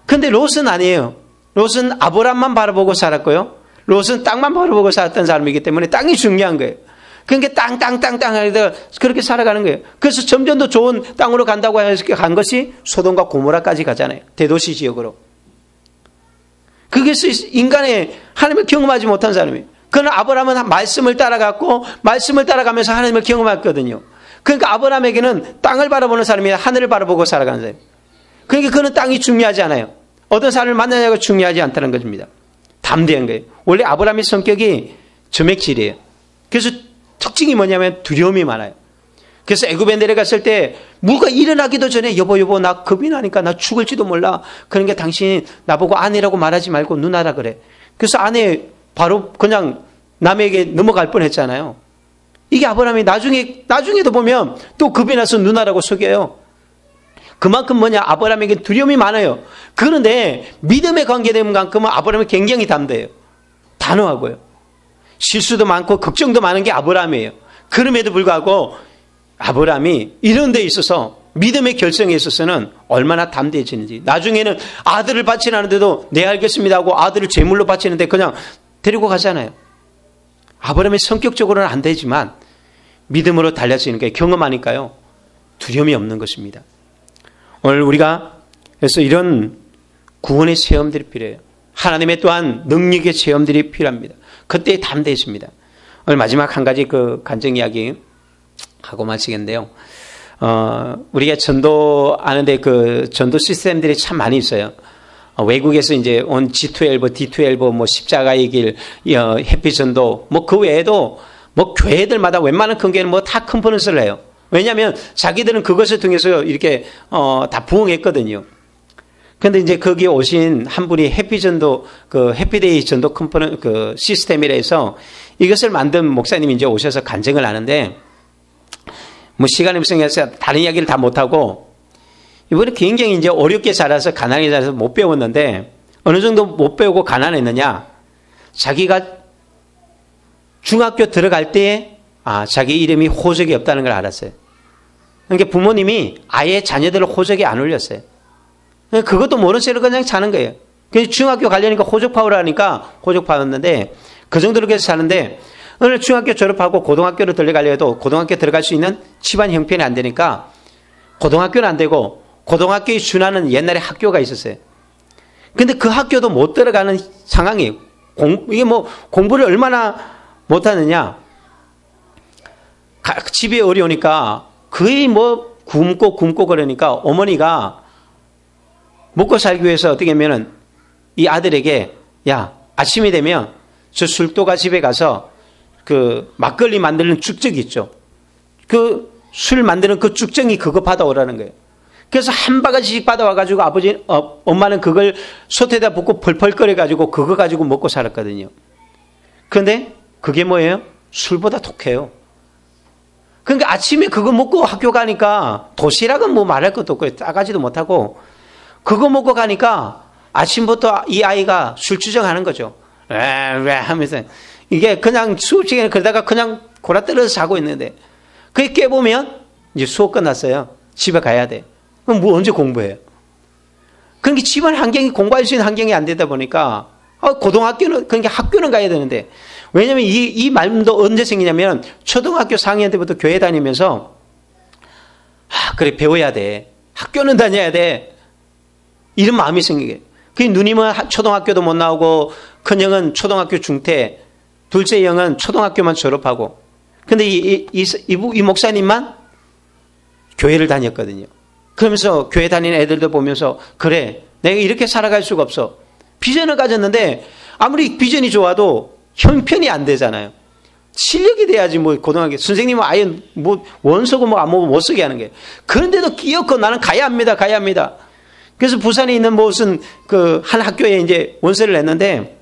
근데 롯은 아니에요. 롯은 아브라함만 바라보고 살았고요. 롯은 땅만 바라보고 살았던 사람이기 때문에 땅이 중요한 거예요. 그러니까 땅 하다가 그렇게 살아가는 거예요. 그래서 점점 더 좋은 땅으로 간다고 해서 간 것이 소돔과 고모라까지 가잖아요. 대도시 지역으로. 그게 인간의 하나님을 경험하지 못한 사람이에요. 그러나 아브라함은 말씀을 따라갔고 말씀을 따라가면서 하나님을 경험했거든요. 그러니까 아브라함에게는 땅을 바라보는 사람이 하늘을 바라보고 살아가는 사람이에요. 그러니까 그는 땅이 중요하지 않아요. 어떤 사람을 만나냐가 중요하지 않다는 것입니다. 담대한 거예요. 원래 아브라함의 성격이 점액질이에요. 그래서 특징이 뭐냐면 두려움이 많아요. 그래서 애굽에 내려갔을 때 뭐가 일어나기도 전에 여보 나 겁이 나니까 나 죽을지도 몰라. 그러니까 당신 나보고 아내라고 말하지 말고 누나라 그래. 그래서 아내 바로 그냥 남에게 넘어갈 뻔했잖아요. 이게 아브라함이 나중에도 보면 또 겁이 나서 누나라고 속여요. 그만큼 아브라함에게 두려움이 많아요. 그런데 믿음에 관계된 만큼은 아브라함이 굉장히 담대해요. 단호하고요. 실수도 많고 걱정도 많은 게 아브라함이에요. 그럼에도 불구하고 아브라함이 이런 데 있어서 믿음의 결정에 있어서는 얼마나 담대해지는지. 나중에는 아들을 바치라는데도 네 알겠습니다 하고 아들을 제물로 바치는데 그냥 데리고 가잖아요. 아브라함이 성격적으로는 안 되지만 믿음으로 달려지는 게 경험하니까요. 두려움이 없는 것입니다. 오늘 우리가 그래서 이런 구원의 체험들이 필요해요. 하나님의 또한 능력의 체험들이 필요합니다. 그때 담대해집니다. 오늘 마지막 한 가지 간증 이야기 하고 마치겠는데요. 우리가 전도하는데 전도 시스템들이 참 많이 있어요. 외국에서 이제 온 G12, D12, 십자가의 길, 햇빛 전도, 그 외에도 교회들마다 웬만한 큰 교회는 다 컨퍼런스를 해요. 왜냐하면 자기들은 그것을 통해서 이렇게 다 부흥했거든요. 그런데 이제 거기 오신 한 분이 해피전도 해피데이 전도 시스템이라 해서 이것을 만든 목사님이 이제 오셔서 간증을 하는데 시간이 없으니까 다른 이야기를 다 못하고 이번에 굉장히 이제 어렵게 자라서 가난하게 자라서 못 배웠는데 어느 정도 못 배우고 가난했느냐, 자기가 중학교 들어갈 때에 자기 이름이 호적이 없다는 걸 알았어요. 그러니까 부모님이 아예 자녀들을 호적에 안 올렸어요. 그것도 모른 채로 그냥 자는 거예요. 그래서 중학교 가려니까 호적 파우라니까 호적 파웠는데 그 정도로 계속 사는데 오늘 중학교 졸업하고 고등학교로 들어가려 해도 고등학교 들어갈 수 있는 집안 형편이 안 되니까 고등학교는 안 되고 고등학교에 준하는 옛날에 학교가 있었어요. 근데 그 학교도 못 들어가는 상황이에요. 이게 공부를 얼마나 못하느냐. 집이 어려우니까 거의 굶고 그러니까 어머니가 먹고 살기 위해서 어떻게 하면은 이 아들에게 아침이 되면 저 술도가 집에 가서 막걸리 만드는 죽적이 있죠. 술 만드는 그 죽정이 그거 받아오라는 거예요. 그래서 한 바가지씩 받아와가지고 엄마는 그걸 솥에다 붓고 펄펄 끓여가지고 그거 가지고 먹고 살았거든요. 그런데 그게 뭐예요? 술보다 독해요. 그러니까 아침에 그거 먹고 학교 가니까 도시락은 뭐 말할 것도 없고 싸가지도 못하고 그거 먹고 가니까 아침부터 이 아이가 술주정하는 거죠. 왜 하면서 이게 그냥 수업 시간에 그러다가 그냥 골아떨어서 자고 있는데 그게 깨보면 이제 수업 끝났어요. 집에 가야 돼. 그럼 뭐 언제 공부해요? 그러니까 집안 환경이 공부할 수 있는 환경이 안 되다 보니까 고등학교는 그러니까 학교는 가야 되는데 왜냐하면 이 마음도 언제 생기냐면 초등학교 4학년 때부터 교회 다니면서 그래 배워야 돼. 학교는 다녀야 돼. 이런 마음이 생기게. 그 누님은 초등학교도 못 나오고 큰형은 초등학교 중퇴, 둘째 형은 초등학교만 졸업하고 근데 이 목사님만 교회를 다녔거든요. 그러면서 교회 다니는 애들도 보면서 그래 내가 이렇게 살아갈 수가 없어. 비전을 가졌는데 아무리 비전이 좋아도 형편이 안 되잖아요. 실력이 돼야지 뭐 고등학교 선생님은 아예 뭐 원서고 뭐 아무 못 쓰게 하는 게. 그런데도 끼었고 나는 가야 합니다. 그래서 부산에 있는 무슨 그 한 학교에 이제 원서를 냈는데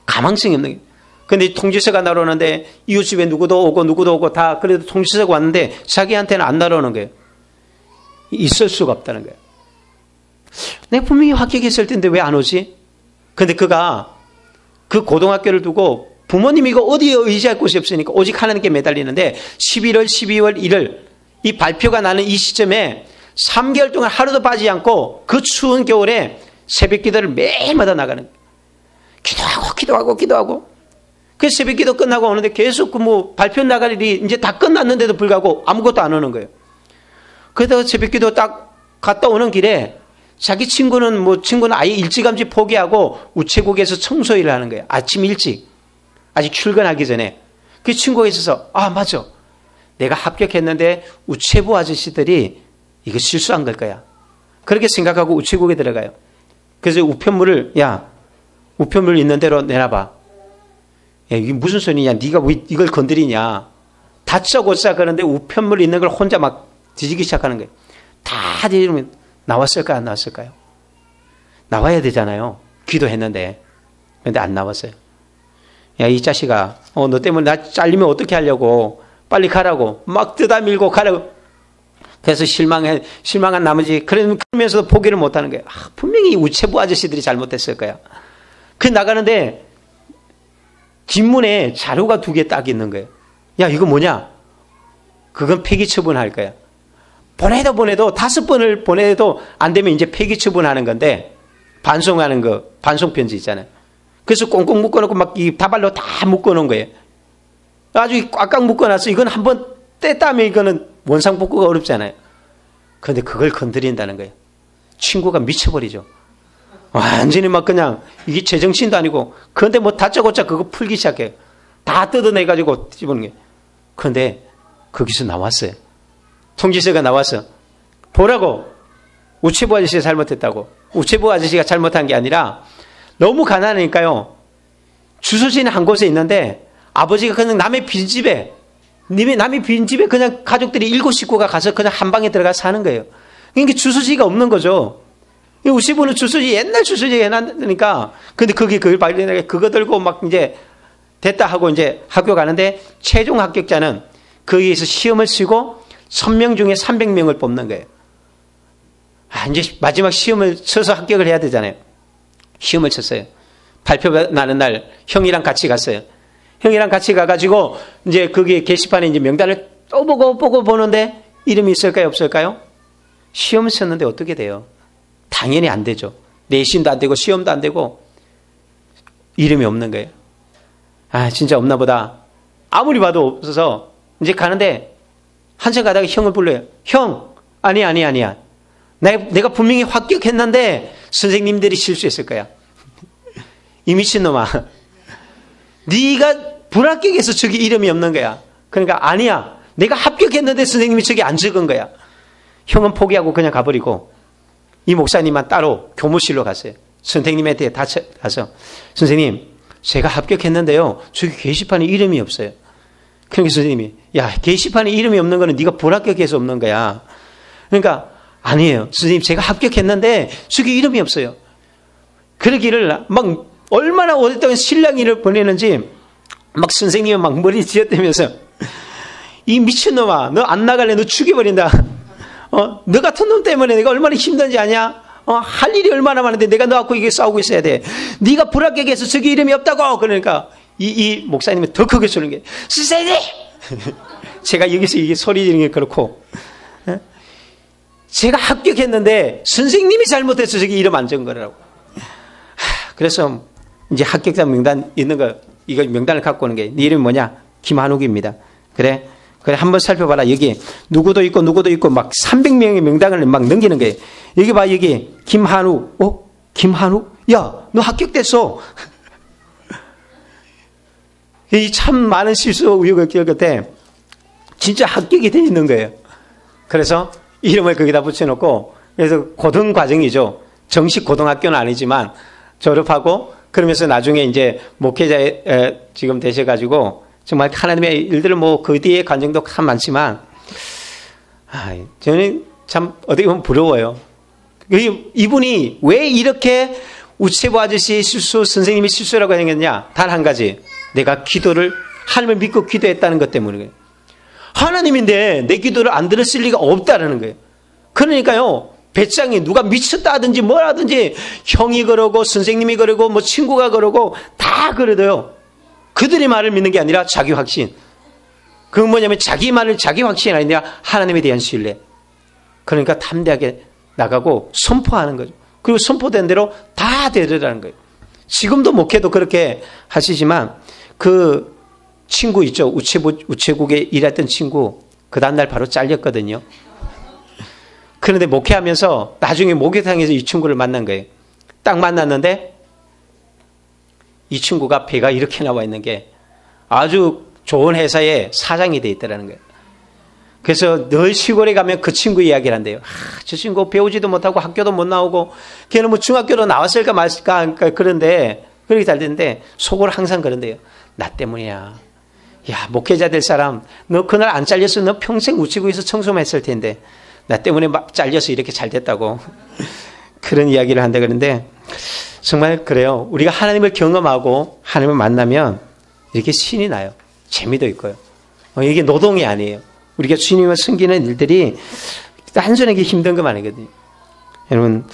가망성이 없는 게. 근데 통지서가 날아오는데 이웃집에 누구도 오고 다 그래도 통지서가 왔는데 자기한테는 안 날아오는 거예요. 있을 수가 없다는 거예요. 내가 분명히 합격했을 텐데 왜 안 오지? 근데 그가 그 고등학교를 두고 부모님이 이거 어디에 의지할 곳이 없으니까 오직 하나님께 매달리는데 11월, 12월, 1월 이 발표가 나는 이 시점에 3개월 동안 하루도 빠지지 않고 그 추운 겨울에 새벽 기도를 매일마다 나가는 거예요. 기도하고 그래서 새벽 기도 끝나고 오는데 계속 그 뭐 발표 나갈 일이 이제 다 끝났는데도 불구하고 아무것도 안 오는 거예요. 그러다가 새벽 기도 딱 갔다 오는 길에 자기 친구는 아예 일찌감치 포기하고 우체국에서 청소 일을 하는 거예요. 아침 일찍. 아직 출근하기 전에. 그 친구가 있어서 맞아. 내가 합격했는데 우체부 아저씨들이 이거 실수한 걸 거야. 그렇게 생각하고 우체국에 들어가요. 그래서 우편물을 우편물 있는 대로 내놔봐. 이게 무슨 소리냐. 네가 왜 이걸 건드리냐. 다짜고짜 그러는데 우편물 있는 걸 혼자 막 뒤지기 시작하는 거예요. 다 뒤지면 나왔을까요? 안 나왔을까요? 나와야 되잖아요. 기도했는데. 그런데 안 나왔어요. 야, 이 자식아, 너 때문에 나 잘리면 어떻게 하려고. 빨리 가라고. 막 뜯어 밀고 가라고. 그래서 실망한 나머지, 그러면서도 포기를 못 하는 거예요. 분명히 우체부 아저씨들이 잘못했을 거야. 그 나가는데, 뒷문에 자료가 2개 딱 있는 거예요. 야, 이거 뭐냐? 그건 폐기 처분할 거야. 보내도 5번을 보내도 안 되면 이제 폐기 처분하는 건데, 반송하는 거, 반송편지 있잖아요. 그래서 꽁꽁 묶어놓고 막 이 다발로 다 묶어놓은 거예요. 아주 꽉꽉 묶어놨어. 이건 한번 뗐다면 이거는 원상복구가 어렵잖아요. 그런데 그걸 건드린다는 거예요. 친구가 미쳐버리죠. 완전히 막 그냥 이게 제정신도 아니고 그런데 뭐 다짜고짜 그거 풀기 시작해요. 다 뜯어내가지고 집어넣는 게. 그런데 거기서 나왔어요. 통지서가 나왔어. 보라고. 우체부 아저씨가 잘못했다고. 우체부 아저씨가 잘못한 게 아니라 너무 가난하니까요. 주소지는 한 곳에 있는데 아버지가 그냥 남의 빈집에 그냥 가족들이 7 식구가 가서 그냥 한 방에 들어가 사는 거예요. 그러니까 주소지가 없는 거죠. 우체부는 옛날 주소지 해놨으니까. 근데 그걸 발견해 그거 들고 막 이제 됐다 하고 이제 학교 가는데 최종 합격자는 거기에서 시험을 치고 1000명 중에 300명을 뽑는 거예요. 이제 마지막 시험을 쳐서 합격을 해야 되잖아요. 시험을 쳤어요. 발표가 나는 날 형이랑 같이 갔어요. 형이랑 같이 가가지고 이제 거기 게시판에 이제 명단을 또 보고 보는데 이름이 있을까요? 없을까요? 시험을 쳤는데 어떻게 돼요? 당연히 안 되죠. 내신도 안 되고 시험도 안 되고 이름이 없는 거예요. 진짜 없나 보다. 아무리 봐도 없어서 이제 가는데 한참 가다가 형을 불러요. 형, 아니야. 내가 분명히 합격했는데 선생님들이 실수했을 거야. 이 미친놈아. 네가 불합격해서 저기 이름이 없는 거야. 그러니까 아니야. 내가 합격했는데 선생님이 저기 안 적은 거야. 형은 포기하고 그냥 가버리고 이 목사님만 따로 교무실로 갔어요. 선생님한테 가서 선생님 제가 합격했는데요. 저기 게시판에 이름이 없어요. 그러니까 선생님이 게시판에 이름이 없는 거는 네가 불합격해서 없는 거야. 그러니까 아니에요. 선생님 제가 합격했는데 저기 이름이 없어요. 그러기를 막 얼마나 오랫동안 실랑이를 보내는지 막 선생님이 막 머리 쥐어대면서 이 미친놈아 너 안 나갈래 너 죽여버린다. 너 같은 놈 때문에 내가 얼마나 힘든지 아냐? 할 일이 얼마나 많은데 내가 너하고 이게 싸우고 있어야 돼. 네가 불합격해서 저기 이름이 없다고. 그러니까 이 목사님이 더 크게 소리는 게 선생님 제가 여기서 이게 소리 지르는 게 그렇고 제가 합격했는데 선생님이 잘못해서 저기 이름 안 적은 거라고. 그래서 이제 합격자 명단 있는 거 이거 명단을 갖고 오는 게 네 이름이 뭐냐? 김한욱입니다. 그래 한번 살펴봐라. 여기 누구도 있고 막 300명의 명단을 막 넘기는 거예요. 여기 봐 여기 김한욱. 김한욱? 야 너 합격됐어. 이 참 많은 실수 우여곡절 끝에 진짜 합격이 돼 있는 거예요. 그래서 이름을 거기다 붙여놓고 그래서 고등 과정이죠. 정식 고등학교는 아니지만 졸업하고 그러면서 나중에 이제 목회자 지금 되셔가지고 정말 하나님의 일들을 뭐 그 뒤에 간증도 참 많지만 저는 참 어떻게 보면 부러워요. 이분이 왜 이렇게 우체부 아저씨의 실수, 선생님의 실수라고 하겠냐? 단 한 가지. 내가 기도를 하나님을 믿고 기도했다는 것 때문에 하나님인데 내 기도를 안 들었을 리가 없다라는 거예요. 그러니까요. 배짱이 누가 미쳤다 하든지 뭐라든지 형이 그러고 선생님이 그러고 뭐 친구가 그러고 다 그러대요. 그들의 말을 믿는 게 아니라 자기 확신. 그건 뭐냐면 자기 말을 자기 확신이 아니라 하나님에 대한 신뢰. 그러니까 담대하게 나가고 선포하는 거죠. 그리고 선포된 대로 다 되더라는 거예요. 지금도 목회도 그렇게 하시지만 그 친구 있죠. 우체국에 일했던 친구 그 다음날 바로 잘렸거든요. 그런데 목회하면서 나중에 목욕탕에서 이 친구를 만난 거예요. 딱 만났는데 이 친구가 배가 이렇게 나와 있는 게 아주 좋은 회사의 사장이 돼 있다는 거예요. 그래서 늘 시골에 가면 그 친구 이야기를 한대요. 저 친구 배우지도 못하고 학교도 못 나오고 걔는 뭐 중학교도 나왔을까 말까 그런데 그렇게 잘 됐는데 속으로 항상 그런데요. 나 때문이야. 야 목회자 될 사람 너 그날 안 잘렸으면 너 평생 우체국에서 청소만 했을 텐데 나 때문에 막 잘려서 이렇게 잘 됐다고 그런 이야기를 한다 그러는데 정말 그래요. 우리가 하나님을 경험하고 하나님을 만나면 이렇게 신이 나요. 재미도 있고요. 이게 노동이 아니에요. 우리가 주님을 섬기는 일들이 단순하게 힘든 것 아니거든요. 여러분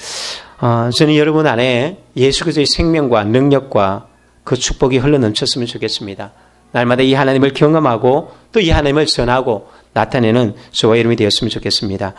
저는 여러분 안에 예수 그리스도의 생명과 능력과 그 축복이 흘러넘쳤으면 좋겠습니다. 날마다 이 하나님을 경험하고 또 이 하나님을 전하고 나타내는 저와 여러분이 되었으면 좋겠습니다.